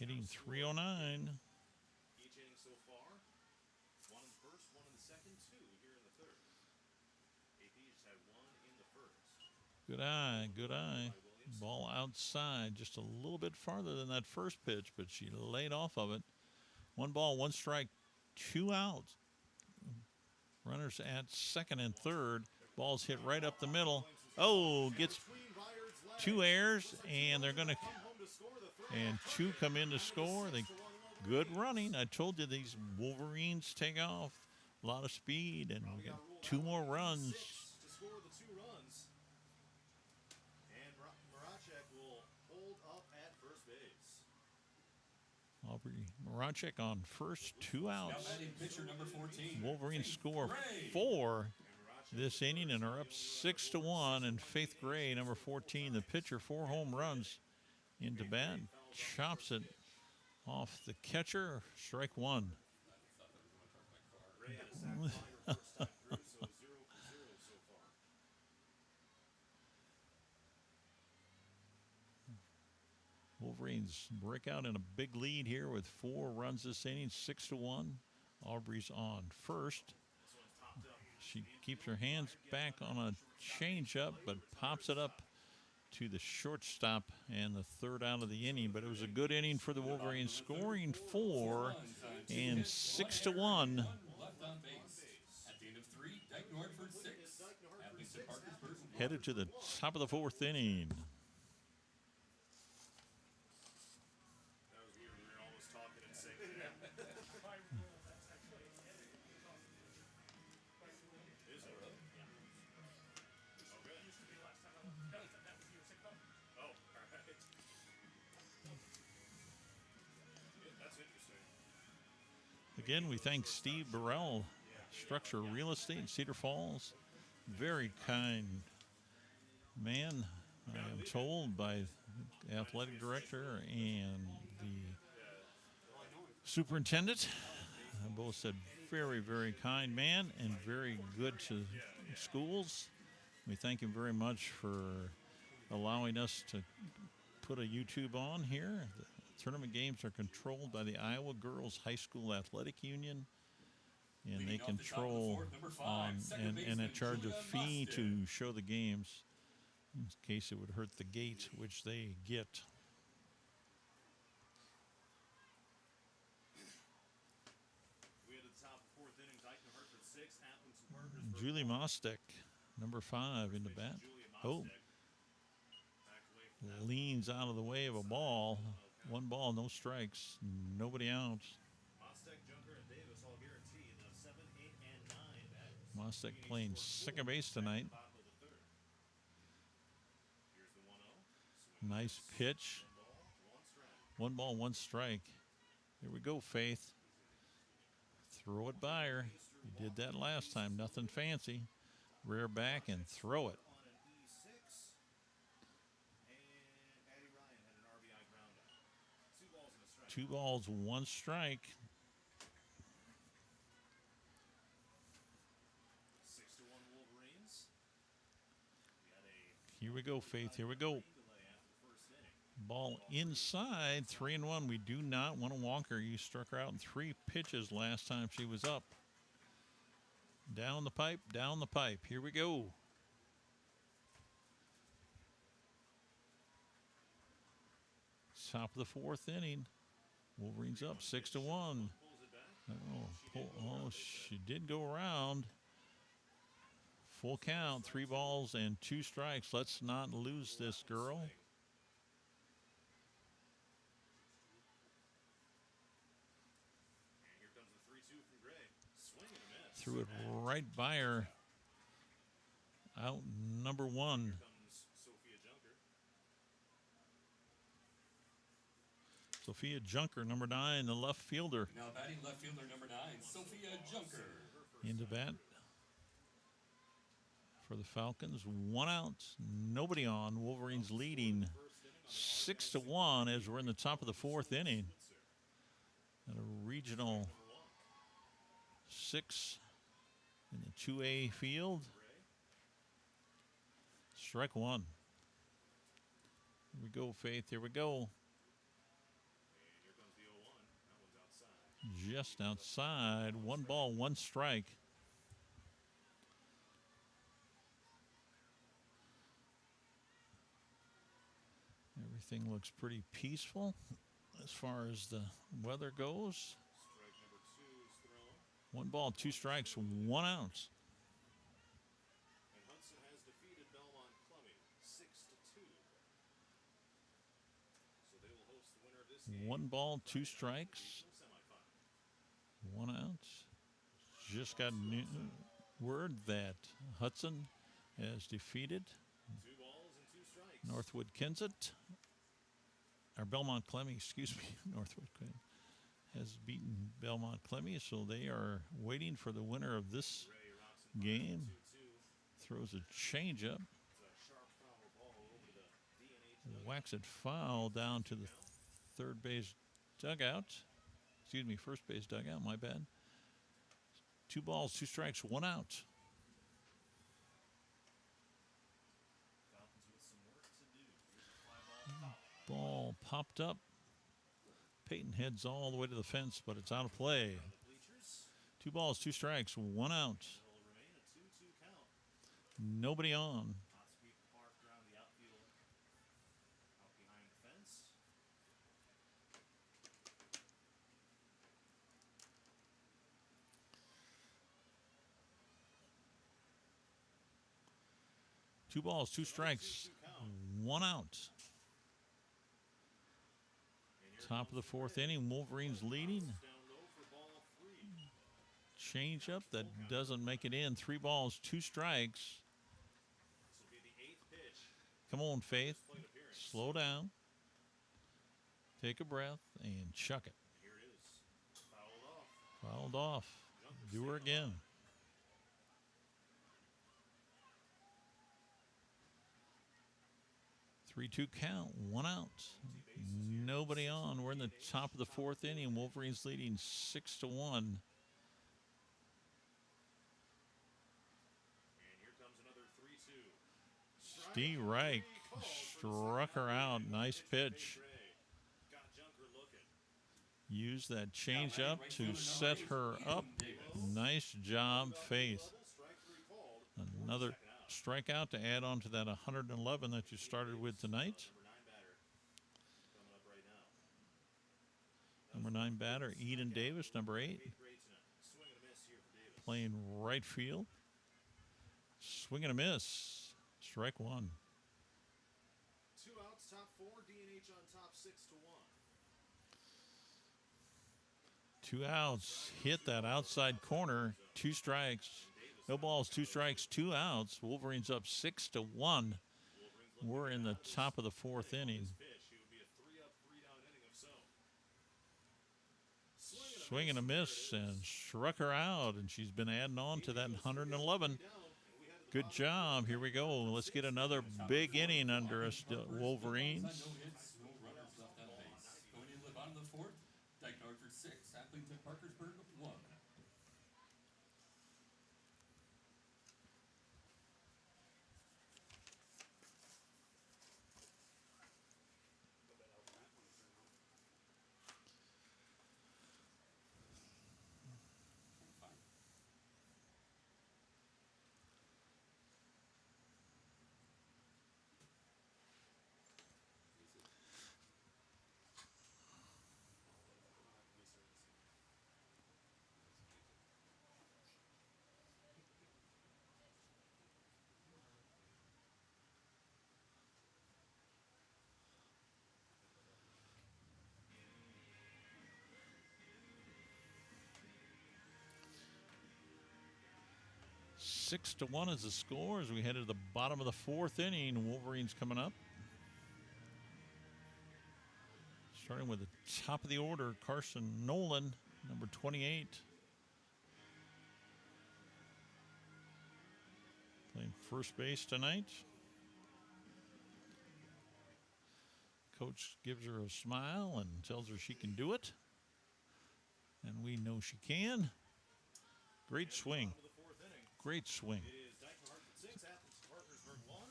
Hitting 309. Each inning so far, 1 in the first, 1 in the second, 2 here in the Good eye, good eye. Ball outside, just a little bit farther than that first pitch, but she laid off of it. 1 ball, 1 strike, 2 outs. Runners at second and third. Ball's hit right up the middle. Oh, gets 2 errors, and they're going to, and 2 come in to score. Good running. I told you these Wolverines take off. A lot of speed, and we got 2 more runs. To score the 2 runs. And Maracek will hold up at first base. Aubrey Maracek on first, 2 Now outs. batting pitcher number 14. Wolverines Faith score Gray. 4 this inning and are up 6-1. And Faith Gray, number 14, the pitcher, 4 home runs into bat, chops it off the catcher. Strike 1. Ray had a sac fly her first time through, so 0 for 0 so far. Wolverines break out in a big lead here with 4 runs this inning, 6-1. Aubrey's on first. She keeps her hands back on a changeup, but pops it up to the shortstop and the 3rd out of the inning. But it was a good inning for the Wolverines, scoring 4 and 6-1. One left on base. At the end of 3, Dike-New Hartford 6. Aplington-Parkersburg 1. Headed to the top of the 4th inning. That was weird. We were almost talking and saying, Is it really? Yeah. Okay. Oh, all right. Yeah, that's interesting. Again, we thank Steve Burrell, Structure Real Estate in Cedar Falls. Very kind man, I am told, by the athletic director and the superintendent. Both said very, very kind man and very good to schools. We thank him very much for allowing us to put a YouTube on here. The tournament games are controlled by the Iowa Girls High School Athletic Union, and they Leading off the top of the control fourth, number 5, second and baseman at charge of Julia fee Mostic. to show the games in case it would hurt the gate, which they get. We had at the top of the 4th inning, Dike-New Hartford 6, Aplington-Parkersburg. Julie Mostek, number 5, in the bat. Oh, leans out of the way of a ball. 1 ball, no strikes, nobody out. Mostek, Junker, and Davis all guaranteed the 7, 8, and 9 batters. Mostek playing second base tonight. Bottom of the 3rd. Here's the 1-0. Swing Nice pitch. 1 ball, 1 strike. 1 ball, 1 strike. Here we go, Faith. Throw it by her. You did that last time. Nothing fancy. Rear back and throw it. On an E6. And Addie Ryan had an RBI ground out. 2 balls and a strike. 2 balls, 1 strike. 6-1 Wolverines. We had a Here we go, Faith. Here we go. delay after the 1st inning. Ball inside, 3-1. We do not want to walk her. You struck her out in 3 pitches last time she was up. Down the pipe, down the pipe. Here we go. Top of the 4th inning. Wolverines up 6-1. Pulls it back. Oh, she did go around. Full count, 3 balls and 2 strikes. Let's not lose this girl. And here comes the 3-2 from Gray. Swing and a miss. Threw it right by her. Out number 1. Comes Sophia Junker. Sophia Junker, number 9, the left fielder. Now batting left fielder number 9, Sophia Junker. Into bat for the Falcons. 1 out, nobody on. Wolverines leading 6-1 as we're in the top of the 4th inning. At a regional 6 in the 2A field. Strike 1. Here we go, Faith. Here we go. And here comes the 0-1. That one's outside. Just outside. 1 ball, 1 strike. Everything looks pretty peaceful as far as the weather goes. Strike number 2 is thrown. 1 ball, 2 strikes, 1 out. And Hudson has defeated Belmont Clummy 6-2. So they will host the winner of this game. 1 ball, 2 strikes, Semifinal. 1 out. Just got word that Hudson has defeated 2 balls and 2 strikes. Northwood Kensett. Or Belmont Clemmy, excuse me. Northwood Clemmy has beaten Belmont Clemmy, so they are waiting for the winner of this Ray rocks and game. 2-2. Throws a changeup, It's a sharp foul ball over to the DNH. whacks it foul down to the third base dugout. Excuse me, first base dugout, my bad. 2 balls, 2 strikes, 1 out. Falcons with some work to do. Here's a fly ball. Ball popped up. Peyton heads all the way to the fence, but it's out of play. On the bleachers. 2 balls, 2 strikes, 1 out. It'll remain a 2-2 count. Nobody on. Hot sweep parked around the outfield. Out behind the fence. Two balls, 2 strikes, 1 out. Top of the 4th inning, Wolverines leading. Down low for ball 3. Changeup that doesn't make it in. 3 balls, 2 strikes. This will be the 8th pitch. Come on, Faith. Plate appearance. Slow down. Take a breath and chuck it. Here it is. Fouled off. Fouled off. Do her again. Three-two count, 1 out. Nobody on. We're in the top of the 4th inning. Wolverines leading 6-1. And here comes another 3-2. Steve Reich struck her out. Nice pitch. Got Junker looking. Used that changeup to set her up. Nice job, Faith. Strike 3 called. Another strikeout to add on to that 111 that you started with tonight. Number 9 batter coming up right now. Number 9 batter, Eden Davis, number 8, Swing and a miss here for Davis. playing right field. Swing and a miss. Strike 1. 2 outs, top 4. DNH on top 6-1. 2 outs. Hit that outside corner. 2 strikes. No balls, 2 strikes, 2 outs. Wolverines up 6-1. We're in the top of the 4th inning. Pitch. It would be a 3-up, 3-down inning of so. Swing and a miss and struck her out, and she's been adding on to that 111. Good job. Here we go. Let's get another big inning under us, Wolverines. No hits, no runners left on base. Going into the bottom of the 4th, Dike-New for 6, Aplington-Parkersburg 1. Six to 1 is the score as we head to the bottom of the 4th inning. Wolverines coming up. Starting with the top of the order, Carson Nolan, number 28. Playing first base tonight. Coach gives her a smile and tells her she can do it. And we know she can. Great swing. Great swing. It is Dike-New Hartford 6, Aplington-Parkersburg 1.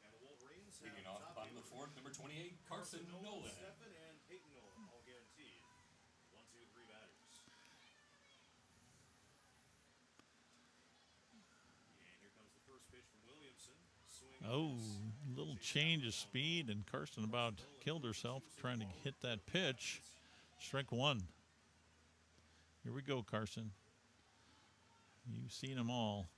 And the Wolverines have Kicking off the bottom of the 4th, number 28, Carson Nolan. Stephan and Peyton Nolan, all guaranteed. 1, 2, 3 batters. And here comes the first pitch from Williamson. swing Oh, is little change of speed, and Carson about killed herself trying to hit that pitch. Strike one. Here we go, Carson. You've seen them all.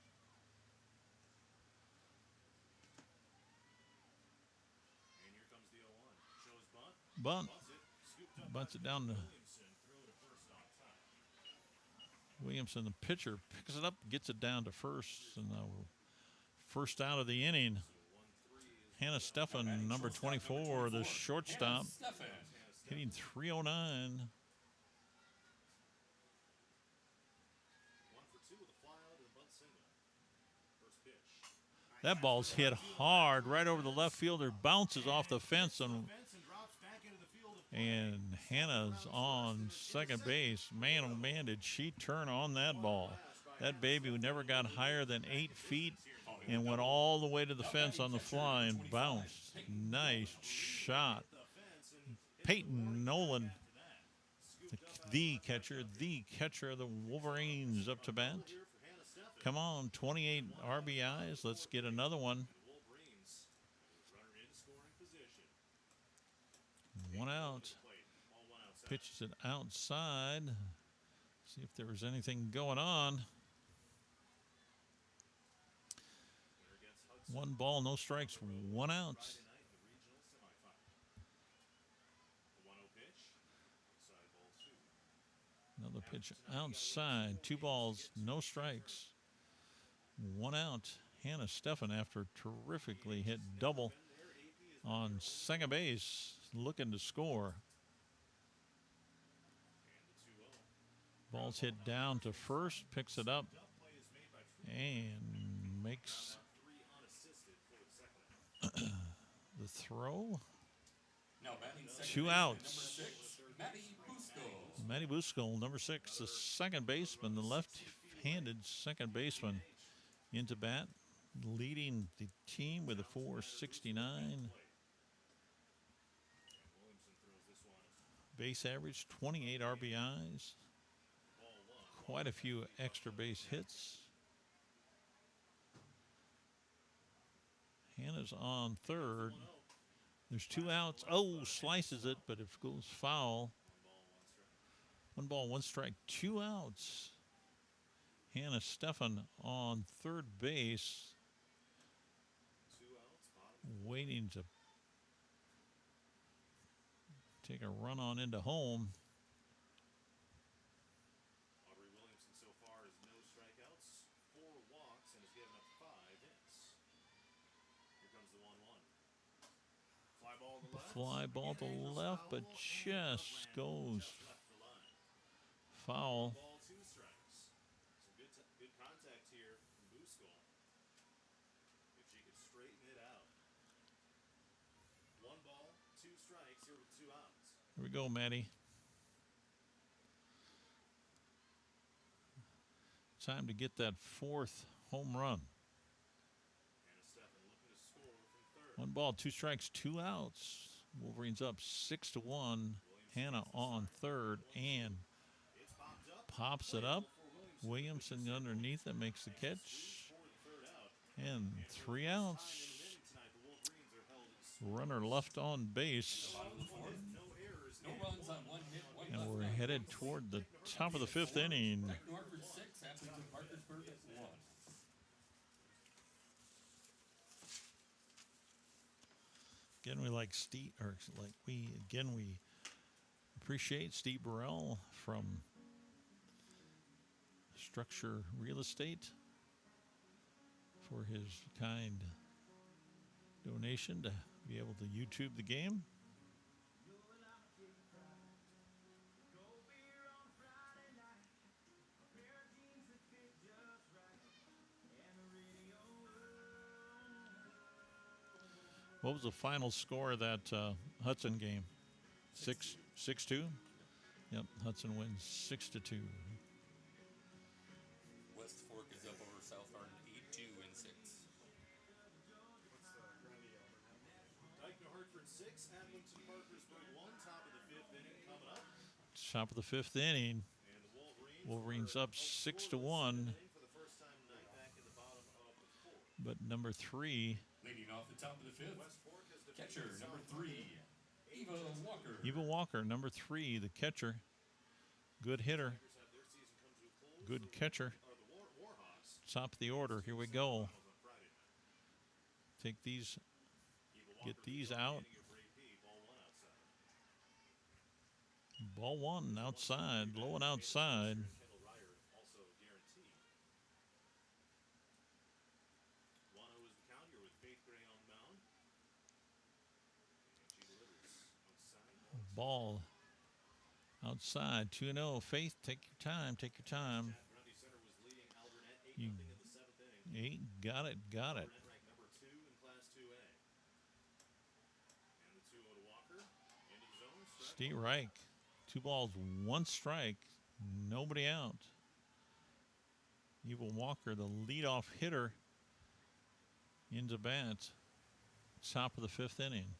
and here comes the 0-1. Shows bunt. Bunt. Bunts it. Scooped up Bunts by it down to Williamson. Throw to first on time. Williamson. The pitcher picks it up, gets it down to first, and first out of the inning. So 1-3 is Hannah Steffen, number 24, the shortstop, Stefan. hitting 309. 1 for 2 with a fly out and a bunt single. First pitch. That ball's hit hard right over the left fielder, bounces off the fence, and Fence and drops back into the field of play. and Hannah's on second base. Man, oh man, did she turn on that ball. That baby never got higher than 8 feet and went all the way to the fence on the fly and bounced. Nice shot. Peyton Nolan, the catcher of the Wolverines, up to bat. Come on, 28 RBIs. Let's get another one. Wolverines. Runner in scoring position. One out. Ball one outside. Pitches it outside. See if there was anything going on. Winner gets Hudson. 1 ball, no strikes, 1 out. Friday night in the regional semifinal. The 1-0 pitch. Outside ball 2. Another pitch outside. 2 balls, no strikes. 1 out. Hannah Steffen, after terrifically hit double on second base, looking to score. And the 2-0. Ball's hit down to first, picks it up, Play is made by True. and makes 3 unassisted for the second out. the throw. Now batting second 2 baseman, outs. Number 6, Maddie Busco. Matty Busco, number 6, the second baseman, the left-handed second baseman, into bat, leading the team with a 469. And Williamson throws this one. Base average, 28 RBIs. Ball 1. Quite a few extra base hits. Hannah's on third. There's 2 outs. Oh, slices it, but it goes foul. 1 ball, 1 strike, 2 outs. Hannah Steffen on third base, 2 outs. Bottom. waiting to take a run on into home. Aubrey Williamson so far has no strikeouts, 4 walks, and has given up 5 hits. Here comes the 1-1. Fly ball to left. Fly ball to left, but just goes Left the line. foul. Ball 2 strikes. Some good contact here from Busco. If she could straighten it out. 1 ball, 2 strikes here with 2 outs. Here we go, Maddie. Time to get that 4th home run. Hannah Steffen looking to score from third. 1 ball, 2 strikes, 2 outs. Wolverines up 6-1. Hannah on third and It's popped up. pops it up. For Williamson. Williamson underneath it makes the catch. For the third out. And 3 outs. Tonight, the Wolverines are held Runner left on base. Bottom of the 4th. no errors. No runs on 1 hit, 1 And left we're on. headed toward the top of the 5th inning. Dike-New 6, Aplington-Parkersburg 1. Again, we like Steve, or like we appreciate Steve Burrell from Structure Real Estate for his kind donation to be able to YouTube the game. What was the final score of that Hudson game? 6-2? Yep, Hudson wins 6-2. West Fork is up over South Hardin 8-2 in 6. Dike-New Hartford 6, Aplington-Parkersburg 1. Top of the 5th inning coming up. Top of the 5th inning. And the Wolverines up 6-1. for the first time tonight back in the bottom of the 4th. But number 3, Lady off the top of the fifth, West Fork has defeated catcher number South 3, Eva Walker. Eva Walker, number 3, the catcher. Good hitter. Tigers have their season come to a close. Good catcher. The Warhawks Top of the order. Here we go. finals on Friday night. Take these, Eva get Walker these leads off the out. inning here for AP. Ball 1 outside. Ball 1 outside, low and outside. Kendall Ryer also guaranteed. 1-0 is the count here with Faith Gray on the mound. And she delivers outside. Ball outside, 2-0. Faith, take your time, take your time. Chad Grundy Center was leading Alburnett 8-0 You- in the 7th inning. Got it. Alburnett ranked number 2 in Class 2A. And the 2-0 to Walker. Into the zone. Strike Steve one. Reich, 2 balls, 1 strike, nobody out. Eva Walker, the leadoff hitter, into bat. Top of the 5th inning.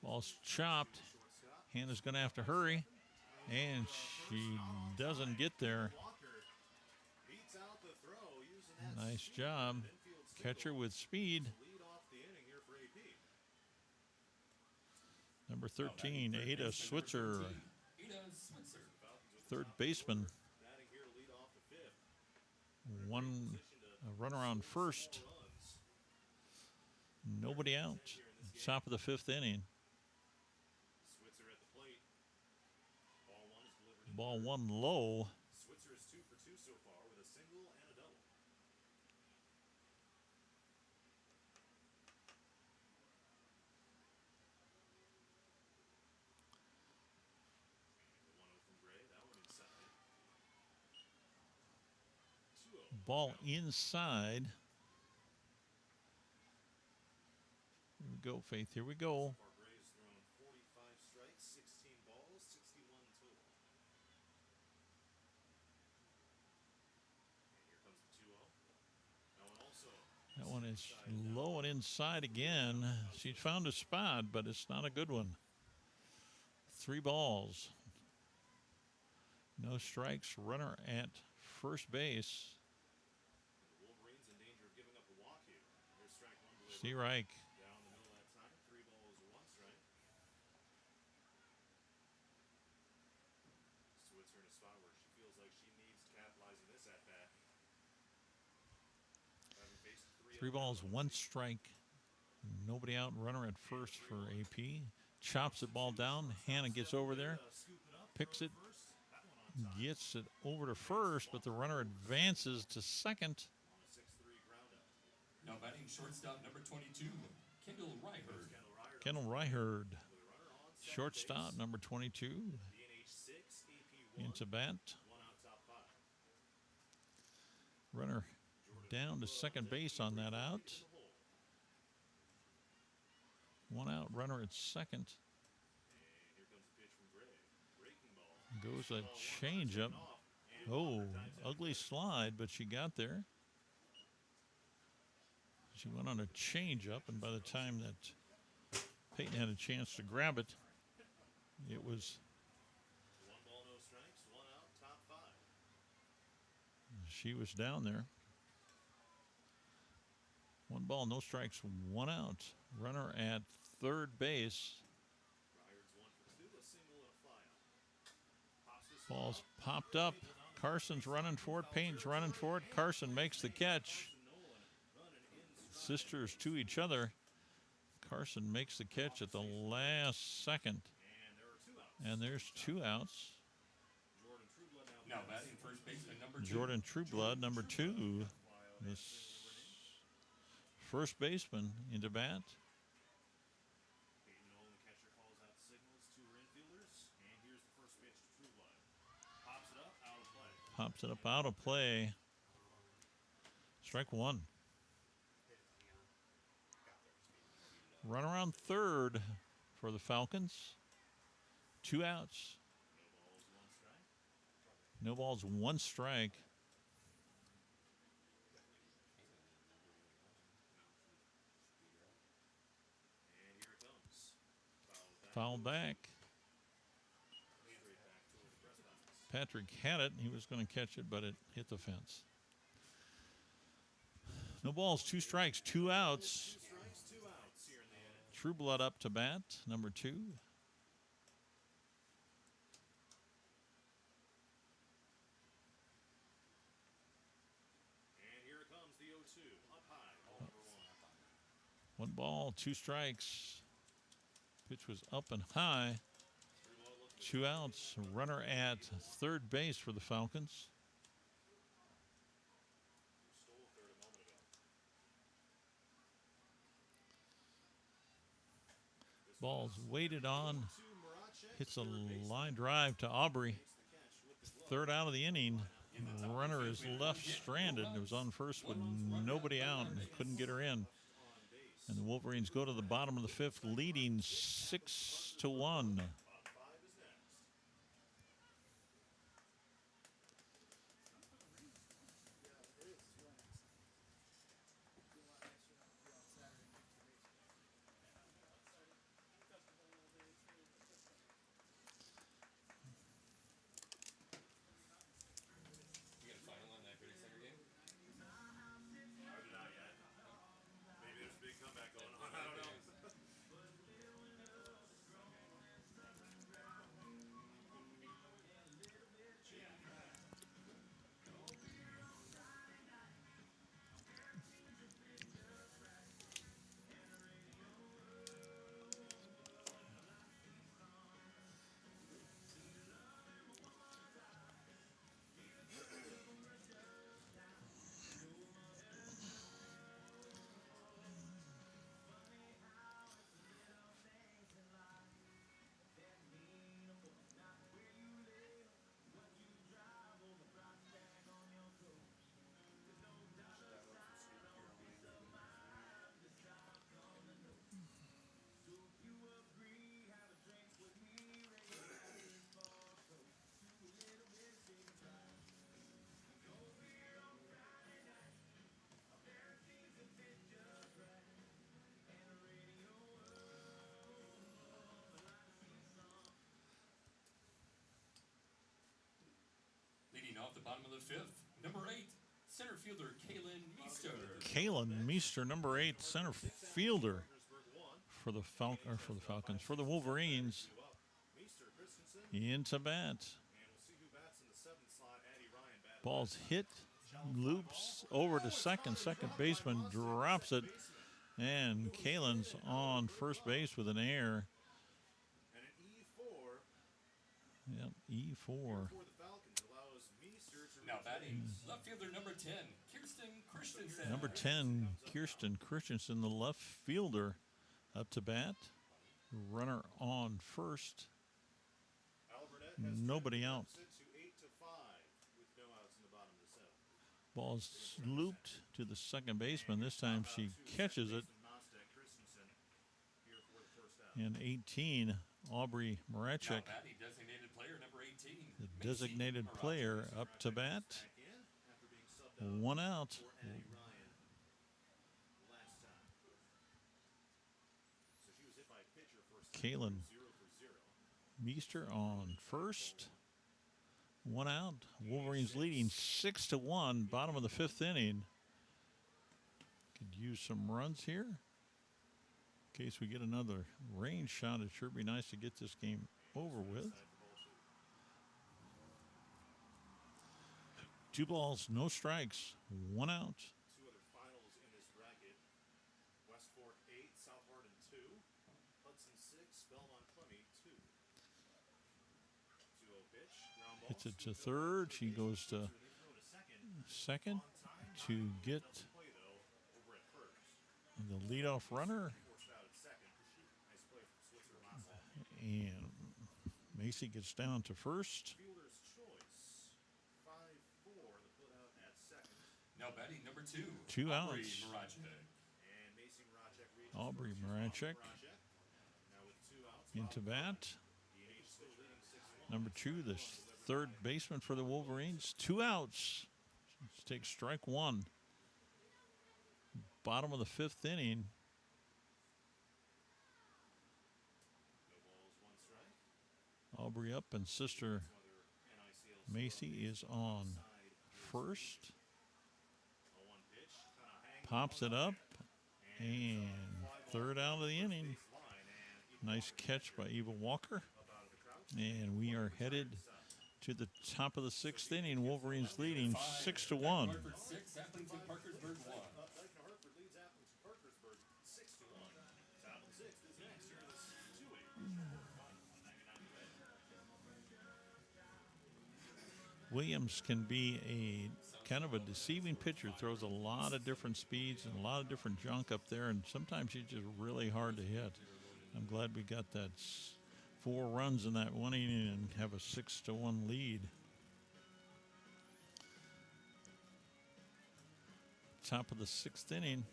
Ball's chopped. Shortstop. Hannah's going to have to hurry, and she doesn't get there. Walker beats out the throw using that Nice speed. job. Infield single Catcher with speed. to lead off the inning here for AP. Number 13, Ada Switzer, Ada Switzer. Falcons with third baseman. batting here to lead off the 5th. One runner on first. Four runs. Nobody out. Top of the 5th inning. Switzer at the plate. Ball 1 is delivered. Ball 1 low. Switzer is 2 for 2 so far with a single and a double. The 1-0 from Gray. That one inside. 2-0. Ball inside. Here we go, Faith. Here we go. Far Gray has thrown 45 strikes, 16 balls, 61 total. And here comes the 2-0. That one also. That one is low and inside again. She found a spot, but it's not a good one. 3 balls. No strikes. Runner at first base. The Wolverines in danger of giving up a walk here. Here's strike 1 delivered. Steve Reich. Down the middle that time. 3 balls, 1 strike. Switzer in a spot where she feels like she needs to capitalize on this at bat. Having faced 3 balls, 1 strike. Nobody out. Runner at first for AP. Chops the ball down. Hannah gets over there. Scoop it up. Picks it. First, that one on top. Gets it over to first, but the runner advances to second. On a 6-3 ground out. Now batting shortstop number 22, Kendall Ryherd. Kendall Ryer Kendall Ryherd. with a runner on second Shortstop, base. number 22. DNH 6, AP 1. Into bat. 1 out, top 5. Runner down to second base on that out. In the hole. 1 out. Runner at second. And here comes the pitch from Gray. Breaking ball. Goes a changeup. Off. And Oh, ugly slide, but she got there. She went on a changeup, and by the time that Peyton had a chance to grab it, it was 1 ball, no strikes. 1 out, top 5. she was down there. 1 ball, no strikes, 1 out. Runner at third base. Ryer's 1 for 2, a single and a fly out. Pops this Ball's one up. popped up. Carson's running for it. Payne's running for it. Carson makes the catch. Nolan running in stride. Sisters to each other. Carson makes the catch at the last second. And there are 2 outs. And there's 2 outs. Jordan Trueblood Now batting first baseman number 2. Jordan Trueblood, number 2. This first baseman into bat. Peyton Nolan, the catcher, calls out signals to her infielders. And here's the first pitch to Trueblood. Pops it up, out of play. Pops it up out of play. Strike 1. Run around third for the Falcons. 2 outs. No balls, 1 strike. No balls, 1 strike. And here it comes. Foul back. Straight back toward the press box. Patrick had it. He was going to catch it, but it hit the fence. No balls, 2 strikes, 2 outs. 2 strikes, 2 outs here in the inning. True Blood up to bat, number 2. And here it comes, the 0-2. Up high, ball number 1. 1 ball, 2 strikes. Pitch was up and high. 2 outs. Runner at third base for the Falcons. Stole third a moment ago. Ball's weighted on. To Maracek, Hits a third base. line drive to Aubrey. Makes the catch with his glove. Third out of the inning. Runner is left stranded. It was on first with nobody out and couldn't get her in. On base. And the Wolverines go to the bottom of the 5th, leading 6-1. Bottom 5 is next. You got a final on that Grady Center game? Not yet. Maybe there's a big comeback going on. I don't know. Leading off the bottom of the 5th, number 8, center fielder Kalen Meester. Kalen Meester, number 8, center fielder Parkersburg 1. for the Falcons. For the Wolverines, 2 up. Meester, Christensen. into bat. And we'll see who bats in the 7th slot. Addie Ryan batted. Ball's hit, loops over to second. Second baseman drops it. And Kalen's on first base with an error. And an E4 Yep, E4. for the Falcons allows Meester to Now reach batting, base. left fielder number 10, Kirsten Christensen. Number 10, Kirsten Christensen, the left fielder, up to bat. Runner on first. Albernet has Nobody trimmed out. the deficit to 8-5 with no outs in the bottom of the 7th. Ball's looped to the second baseman. This time she catches it. Christensen here for the first out. And 18, Aubrey Now Maracek, batting, designated player number 18, the Macy designated Mirage. player, up to bat. Back in after being subbed out 1 out. for Addie Ryan last time. So she was hit by a pitcher first time. Kalen 0 for 0. Meester on first. 1 out. Wolverines leading 6-1. Bottom of the 5th inning. Could use some runs here. In case we get another rain shot, it sure be nice to get this game over with. 2 balls, no strikes, 1 out. 2 other finals in this bracket. West Fork 8, South Hardin 2, Hudson 6, Belmont Clemmy 2. 2-0 pitch, ground ball. Hits it to third. She goes to second to get Play though over at first. the leadoff runner. Forced out at second. Nice play from Switzer Massel. And Macy gets down to first. Fielder's choice. 5-4 the put out at second. Now batting, number 2, 2 Aubrey outs. Mirage. And Macy Maracek reaches Aubrey first. She's Maracek off Maracek. Now with 2 outs. into bat. DH still leading 6-1. Number 2, the third baseman for the Wolverines. 2 outs. Let's take strike 1. Bottom of the 5th inning. No balls, 1 strike. Aubrey up and sister NICL Macy is on first. 0-1 pitch. Kinda hang pops it up, and third out of the inning. Nice catch by Eva Walker. And we are headed to the top of the sixth inning. Wolverines leading 6-1. Hartford 6, Aplington-Parkersburg 1. Dike-New Hartford leads Aplington-Parkersburg 6-1. Top of the sixth is next here in this 2-8 Williams can be a kind of a deceiving pitcher. Throws a lot of different speeds and a lot of different junk up there, and sometimes he's just really hard to hit. I'm glad we got that 4 runs in that one inning and have a 6-1 lead. Top of the sixth inning.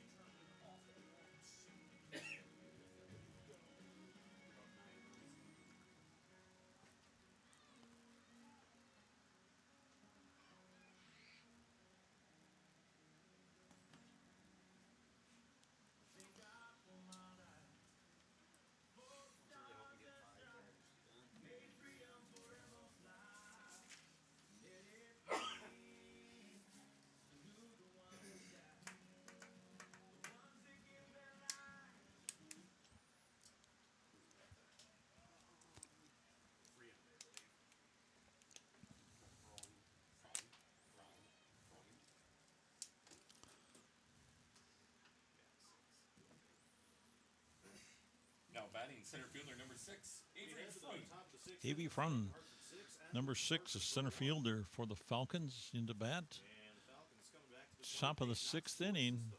Now batting center fielder number 6, Avery Freund. Avy from number 6, a center fielder for the Falcons into bat. Top of the sixth inning.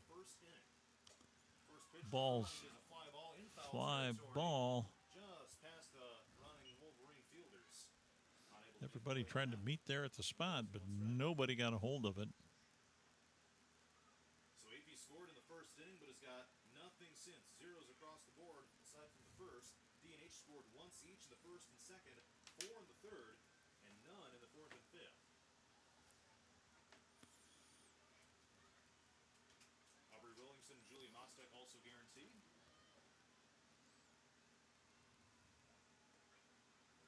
Balls, fly ball. Everybody tried to meet there at the spot, but nobody got a hold of it. So AP scored in the first inning, but has got nothing since. Zeros across the board, aside from the first. D&H scored once each in the first and second, 4 in the third, and none in the fourth and fifth. Aubrey Williamson and Julia Mostek also guaranteed.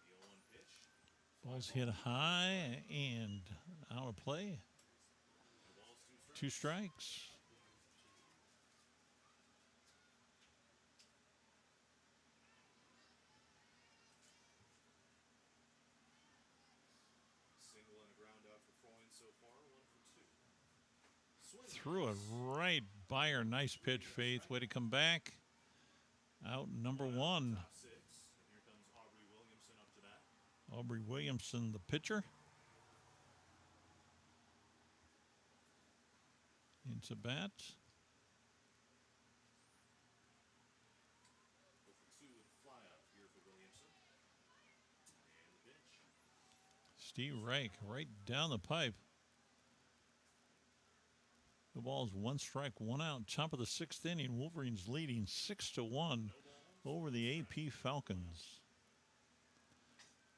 The 0-1 pitch. Ball's hit high and out of play. The ball's 2 2 strikes. strikes. Single and a ground out for Freund so far, 1 for 2. Swing Threw it right by her. Nice pitch, Faith. Way to come back. Out number 1. top 6. And here comes Aubrey Williamson up to bat. Aubrey Williamson, the pitcher. Into bat. 0 for 2 with a fly out here for Williamson. And the pitch. Steve Reich right down the pipe. The ball's 1 strike, 1 out. Top of the sixth inning. Wolverines leading 6-1 over the AP Falcons.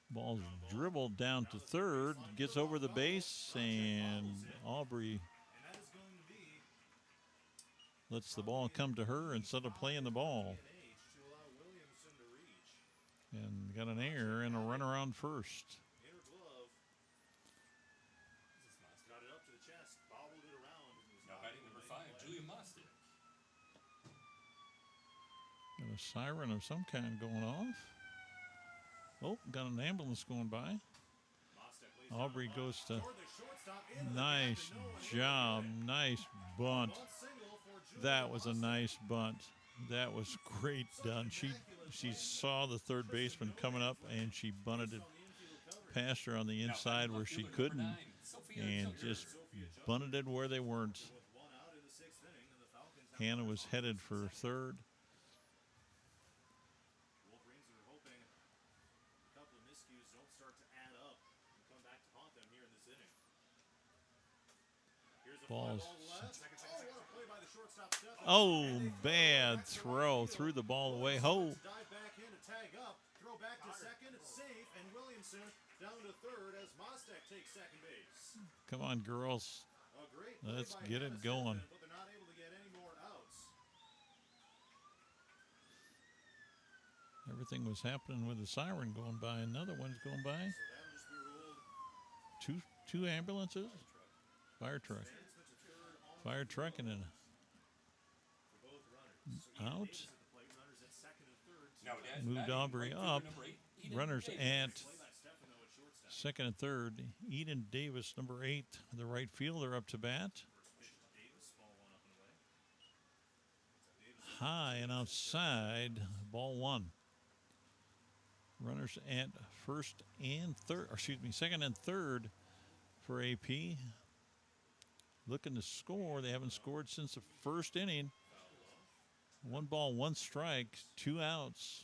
Ball's dribbled down to third, gets over the base, and Aubrey And that is going to be lets the ball come to her instead of playing the ball. D&H to allow Williamson to reach. And got an error and a runner on first. Inner glove. Got it up to the chest. Bobbled it around. It was Now not batting able number to 5, make the play. Julia Mostek. Got a siren of some kind going off. Oh, got an ambulance going by. Mostek lays down Aubrey the bunt. goes to Toward the shortstop, into the nice gap, and no one job, able to get nice it. bunt. Bunt single for Julia That was a Mostek. nice bunt. That was great done. She saw the third baseman coming up and she bunted it On the infield coverage. past her on the Now inside batting where left she fielder number couldn't 9, Sophia and Junger. just bunted it where they weren't. With 1 out in the 6th inning, and the Falcons have Hannah runners was on headed first for and second. third. Wolverines are hoping a couple of miscues don't start to add up and come back to haunt them here in this inning. Here's a fly Balls. ball to left. What a play by the shortstop, Stefan. Oh, And they throw it bad back to right throw. field. Threw the ball away. Williamson Ho. dive back in to tag up. Throw back to second. It's safe. And Williamson down to third as Mostek takes second base. Come on, girls. A great play Let's by get Hannah it going. Stefan, but they're not able to get any more outs. Everything was happening with the siren going by. Another one's going by. So that'll just be ruled Two ambulances. Fire truck. advancement to third on Fire truck and a out. Davis at the plate. Runners at second and third. Now Dad's Moved batting, Aubrey right fielder up. number 8, Eden Runners Davis. at Play by Stefano at shortstop. second and third. Eden Davis, number 8, the right fielder, up to bat. First pitch to Davis. Ball one up and away. Davis High and outside. Ball 1. Runners at first and third, or excuse me, second and third for AP. Looking to score. They haven't scored since the first inning. 1 ball, 1 strike, 2 outs.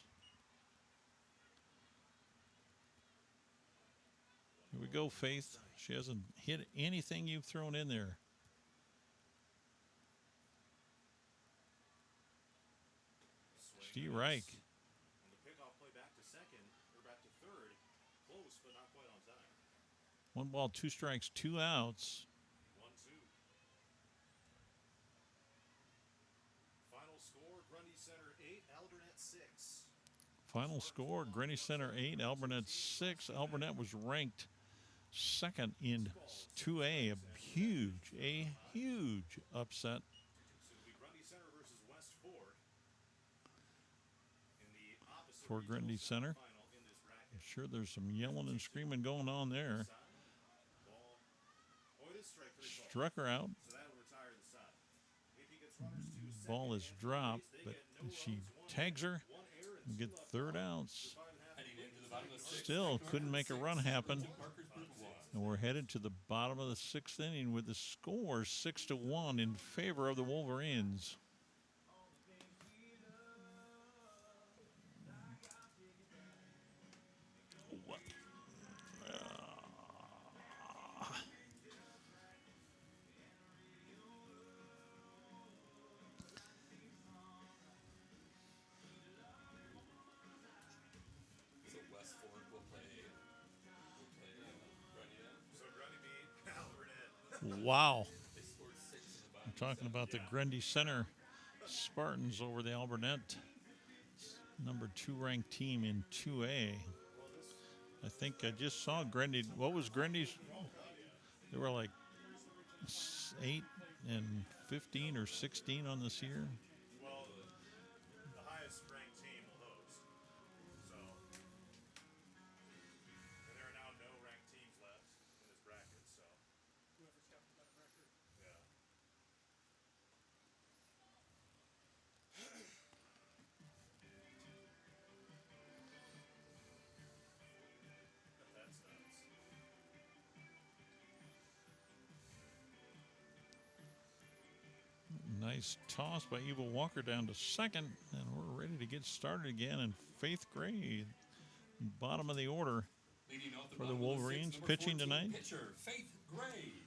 Here we go, Faith. She hasn't hit anything you've thrown in there. Steve Reich. on the pickoff play back to second, or back to third. Close, but not quite on time. 1 ball, 2 strikes, 2 outs. 1-2. Final score: Grundy Center 8, Albernet 6. Final score, Granny Center 8, Albernet 6. Albernet was ranked second in 2A, a huge upset So it'll be Grundy Center versus West Ford in the opposite for regional Grundy Center. final in this bracket. I'm sure there's some yelling and screaming going on there. Side, ball. Oh, it is strike 3 ball. Struck her out. So that'll retire the side. AP gets runners to second Ball is and dropped, base. They but get no she runs, 1 tags her one error, and get two left third on. outs. 5.5 Heading into the bottom of the 6th. Still couldn't make a run happen. Parkersburg 1. And we're headed to the bottom of the 6th inning with the score 6-1 in favor of the Wolverines. So West Ford will play Grundy then. So Grundy beat Albernet. Wow. They scored 6 in the bottom. I'm talking about the Grundy Center Spartans over the Albernet number 2 ranked team in 2A. I think I just saw Grundy. What was Grundy's? They were like 8 and 15 or 16 on this year. Well, the highest ranked team will host. So, and there are now no ranked teams left in this bracket. So, Whoever's got the better record. yeah. That's nuts. Nice toss by Eva Walker down to second, and we're ready to get started again. And Faith Gray, bottom of the order. Leading off the For the bottom of the Wolverines, 6th, number pitching 14 tonight. Pitcher Faith Gray.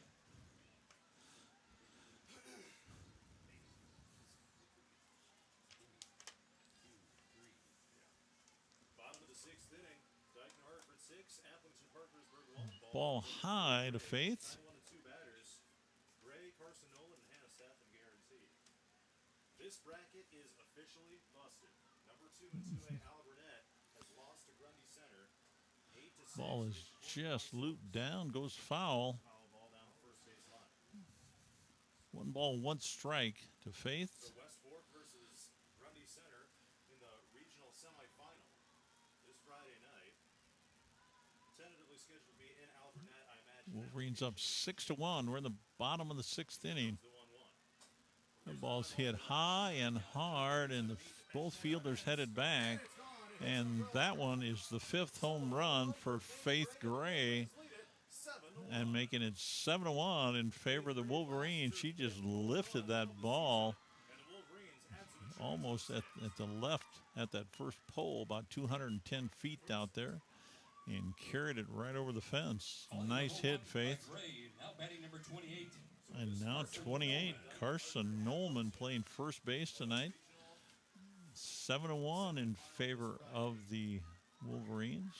Bottom of the 6th inning. Dike-New Hartford 6, Aplington-Parkersburg 1. Ball high to Faith. 1 and 2 batters. Gray, Carson Nolan, and Hannah Statham guaranteed. This bracket is officially busted. Number 2 in 2A Albernet has lost to Grundy Center. 8-6. Ball is just looped down, goes foul. Foul ball down the first base line. 1 ball, 1 strike to Faith. So West Fork versus Grundy Center in the regional semifinal this Friday night. Tentatively scheduled to be in Albernet, I imagine. Wolverines up 6-1. We're in the bottom of the 6th inning. The 1-1. The ball's hit high and hard, and both fielders headed back. And that one is the 5th home run for Faith Gray, and making it 7-1 in favor of the Wolverines. She just lifted that ball And the Wolverines had some almost at the left at that first pole, about 210 feet out there, and carried it right over the fence. Nice hit, Faith. Gray, now batting number 28. And now 28, Carson Nolman playing first base tonight. 7-1 in favor of the Wolverines.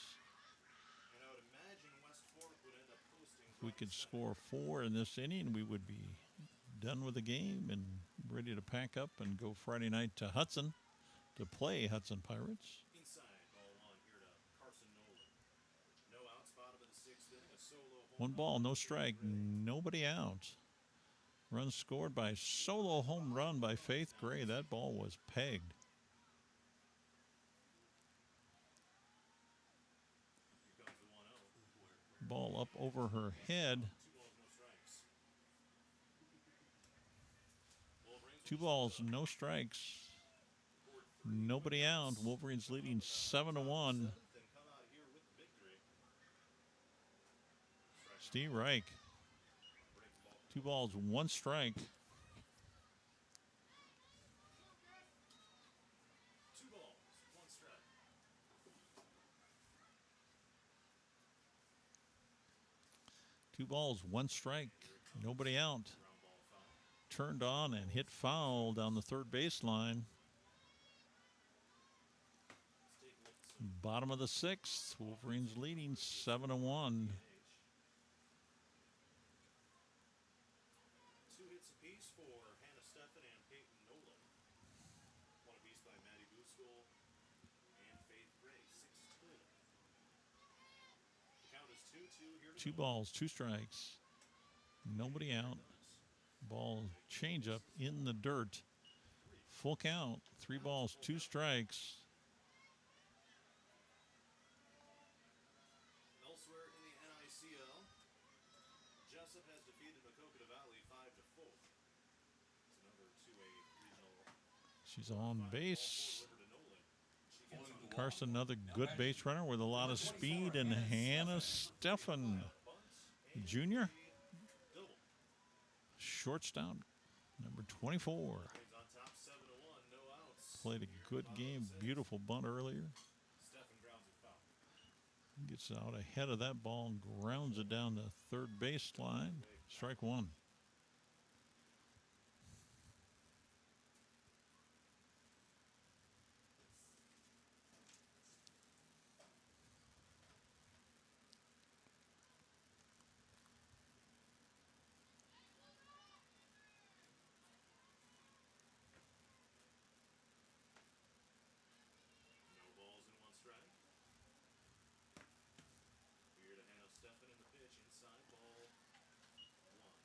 And I would imagine West Fork would end up hosting. If we could score 4 in this inning, we would be done with the game and ready to pack up and go Friday night to Hudson to play Hudson Pirates. Inside ball 1 here to Carson Nolan. No outs, bottom of the 6th inning, a solo home 1 ball, no strike, nobody out. Run scored by solo home run by Faith Gray. That ball was pegged. Here comes the 1-0. Ball up over her head. 2 balls, no strikes. 2 balls, no strikes. Nobody out. Wolverines leading 7-1. And come out here with the victory. Steve Reich. 2 balls, 1 strike. 2 balls, 1 strike. 2 balls, 1 strike. Nobody out. Ground ball foul. Turned on and hit foul down the third baseline. Let's take a look at some Bottom of the 6th. Wolverines leading 7-1. 2 hits apiece for Hannah Steffen and Peyton Nolan. 1 apiece by Maddie Buskell and Faith Gray. 6 total. The count is 2-2 here. 2 balls, 2 strikes. Nobody out. Ball change up in the dirt. Full count. 3 balls, 2 strikes. Elsewhere in the NICL, Jessup has defeated Maquoketa Valley 5-4. It's another 2A regional. She's on base. Delivered to Nolan. She gets Pulling on the Carson, another good base runner with a lot of speed. And Hannah Steffen, junior, double. shortstop, number 24. Wolverines on top 7-1, no outs. Played a good game. Beautiful bunt earlier. Steffen grounds it foul. Gets out ahead of that ball and grounds it down the third baseline. Strike 1. No balls and 1 strike. Here to Hannah Steffen in the pitch inside ball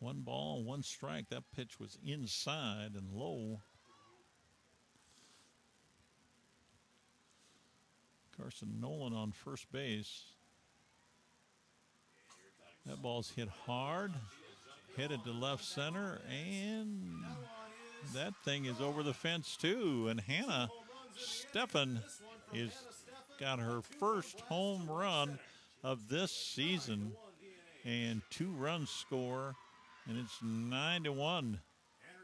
1. 1 ball, 1 strike. That pitch was inside and low. Carson Nolan on first base. That ball's hit hard, headed to left center, and that thing is over the fence too. And Hannah Steffen is got her first home run of this season, and 2 runs score, and it's 9-1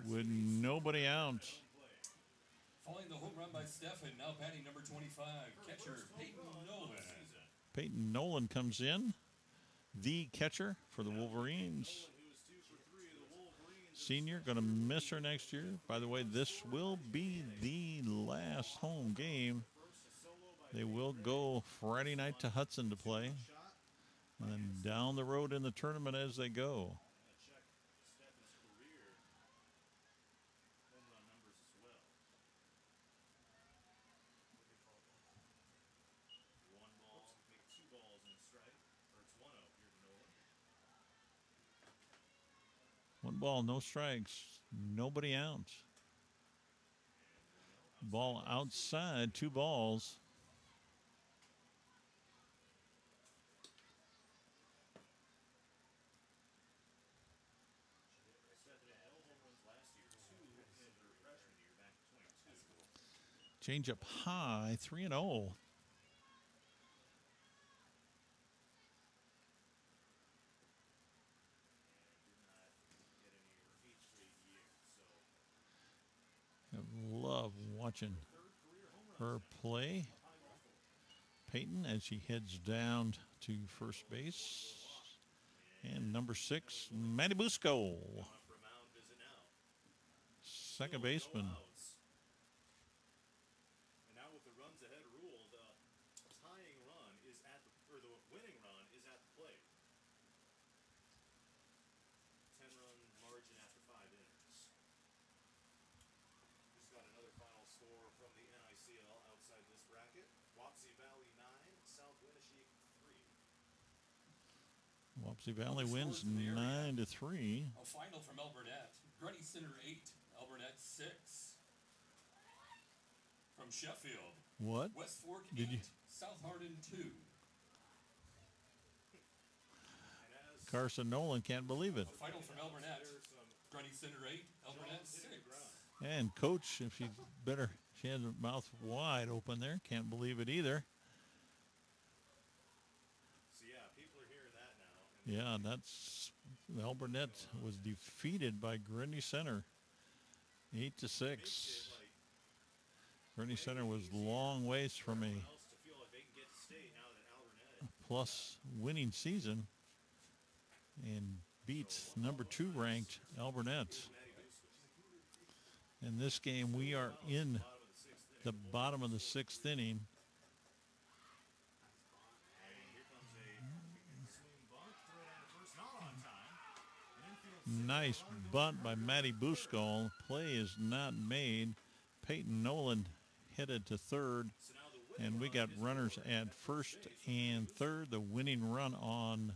with nobody out. Following the home run by Steffen, now batting number 25, catcher Peyton Nolan. Peyton Nolan comes in, the catcher for the Wolverines. Senior, going to miss her next year. By the way, this will be the last home game. They will go Friday night to Hudson to play, and then down the road in the tournament as they go. Check Steffen's career home run numbers as well. 1 ball, make 2 balls and a strike. Or it's 1-0 here to Nolan. 1 ball, no strikes, nobody out. Ball outside, 2 balls. Steffen had 12 home runs last year, 2 in her freshman year back in 22. Change up high, 3-0. Did not get any of her 8 straight years. So I love watching her play. Peyton as she heads down to first base. And number 6, Maddie Busco, up for a mound visit now. second No baseman. outs. And now with the runs ahead rule, the tying run is at the, or the winning run is at the plate. 10-run margin after 5 innings. Just got another final score from the NICL outside this bracket. Wapsie Valley 9, South Winneshiek 3. Wapsie Valley wins 9-3. A final from El Burnett. Grundy Center 8, Alburnett 6. From Sheffield, What? West Fork 8, Did you? South Hardin 2. And as Carson Nolan can't believe it. A final from Alburnett, there's some Grundy Center 8, Alburnett 6. hitting the ground. And coach, if she's better, she has her mouth wide open there. Can't believe it either. So yeah, people are hearing that now. And Yeah, that's Alburnett was defeated by Grundy Center, 8-6. like Grundy Center was long ways from a else to feel like they can get to state now that Alburnett plus winning season and beats number 2 ranked Alburnett. In this game, we are in the bottom of the 6th inning. Nice bunt by Matty Buskall. Play is not made. Peyton Nolan headed to third, and we got runners at first and third. The winning run on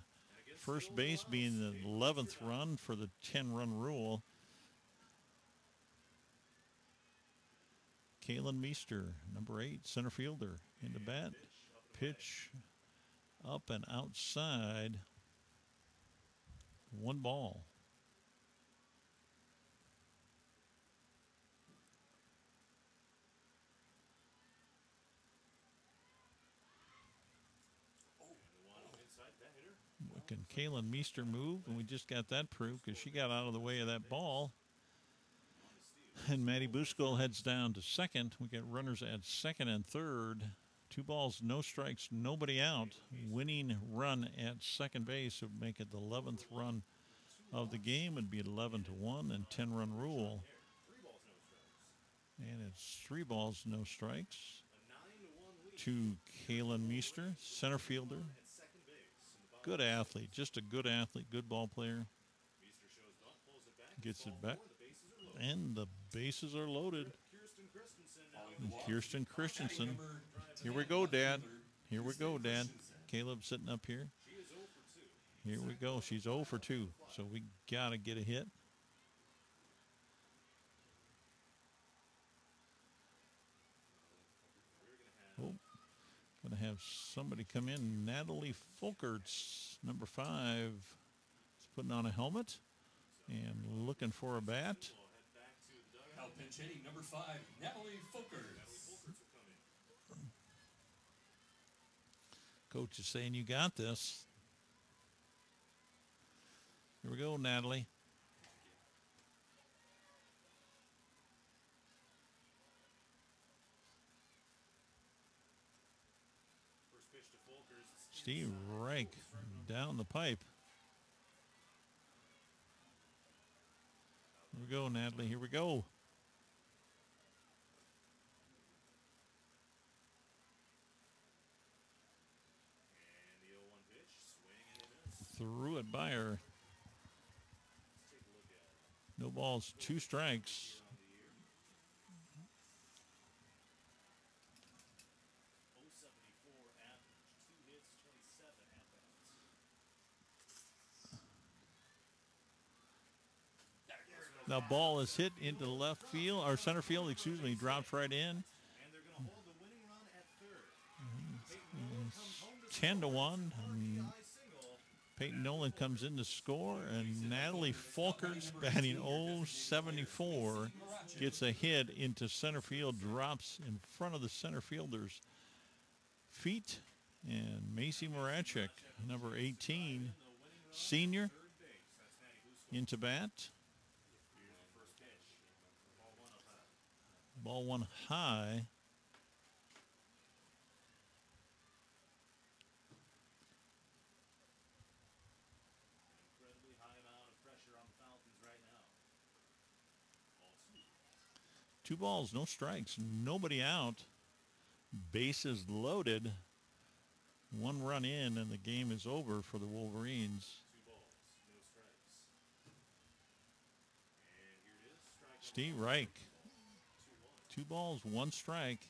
first base being the 11th run for the 10-run rule. Kalen Meester, number 8, center fielder, in the bat. Pitch up and outside. 1 ball. Can Kalen Meester move? And we just got that proof because she got out of the way of that ball. And Matty Buskell heads down to second. We got runners at second and third. 2 balls, no strikes, nobody out. Winning run at second base would make it the 11th run of the game. It'd be 11-1 and 10-run rule. And it's 3 balls, no strikes to Kalen Meester, center fielder. Good athlete, just a good athlete, good ball player. Gets it back. And the bases are loaded. And Kirsten Christensen. Here we go, Dad. Here we go, Dad. Caleb sitting up here. Here we go. She's 0 for 2. So we got to get a hit. Oh, going to have somebody come in. Natalie Folkerts, number 5, is putting on a helmet and looking for a bat. Now pinch hitting number 5, Natalie Folkers. Coach is saying you got this. Here we go, Natalie. Steve Reich down the pipe. Here we go, Natalie. Here we go. Threw it by her. No balls, 2 strikes. The ball is hit into left field, or center field, excuse me, drops right in. 10-1. Peyton Nolan comes in to score, and Natalie Folkers, batting 0-74, gets a hit into center field, drops in front of the center fielder's feet. And Macy Morachek, number 18, senior, into bat. Ball 1 high. incredibly high amount of pressure on the Falcons right now. Ball 2. 2 balls, no strikes, nobody out. Bases loaded. 1 run in, and the game is over for the Wolverines. 2 balls, no strikes. And here it is. Strike Steve Reich. 2 balls, 1 strike.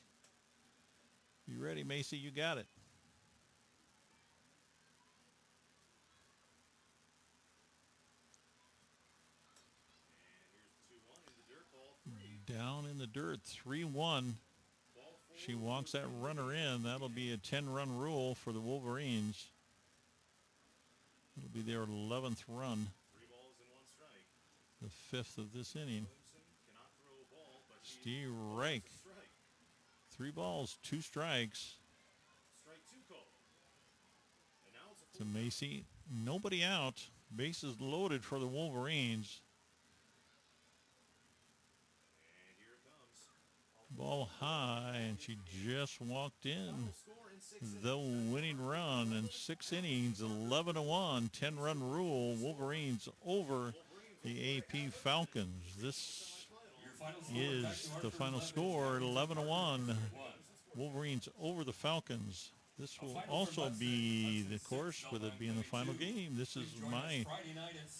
You ready, Macy? You got it. And here's dirt, 3-1. She walks that runner in. That'll be a 10-run rule for the Wolverines. It'll be their 11th run, 3 balls and 1 strike. the 5th of this inning. Williamson cannot throw a ball, but Steve Reich, strike. 3 balls, 2 strikes Strike 2 call. And now it's a to Macy. Nobody out. Bases loaded for the Wolverines. And here it comes. Ball high, and she just walked in. Final score in 6 innings. The winning run in 6 innings, 11-1, 10-run rule. Wolverines over the AP Falcons. This Your final score, is Dike-New the final Hartford, score, 11-1. 1. Wolverines over the Falcons. This will also be the course with it being the final game. This is my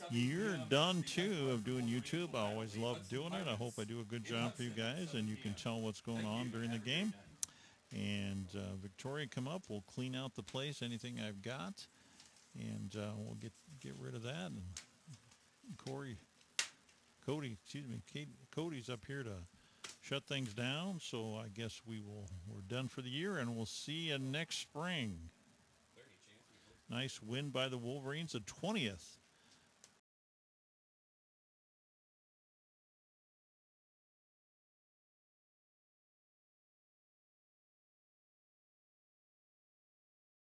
year done too of doing YouTube. I always love doing it. I hope I do a good job for you guys, and you can tell what's going on during the game. And Victoria come up. We'll clean out the place, anything I've got, and we'll get rid of that. And Cody's up here to shut things down. So I guess we're done for the year, and we'll see you next spring. Nice win by the Wolverines, the 20th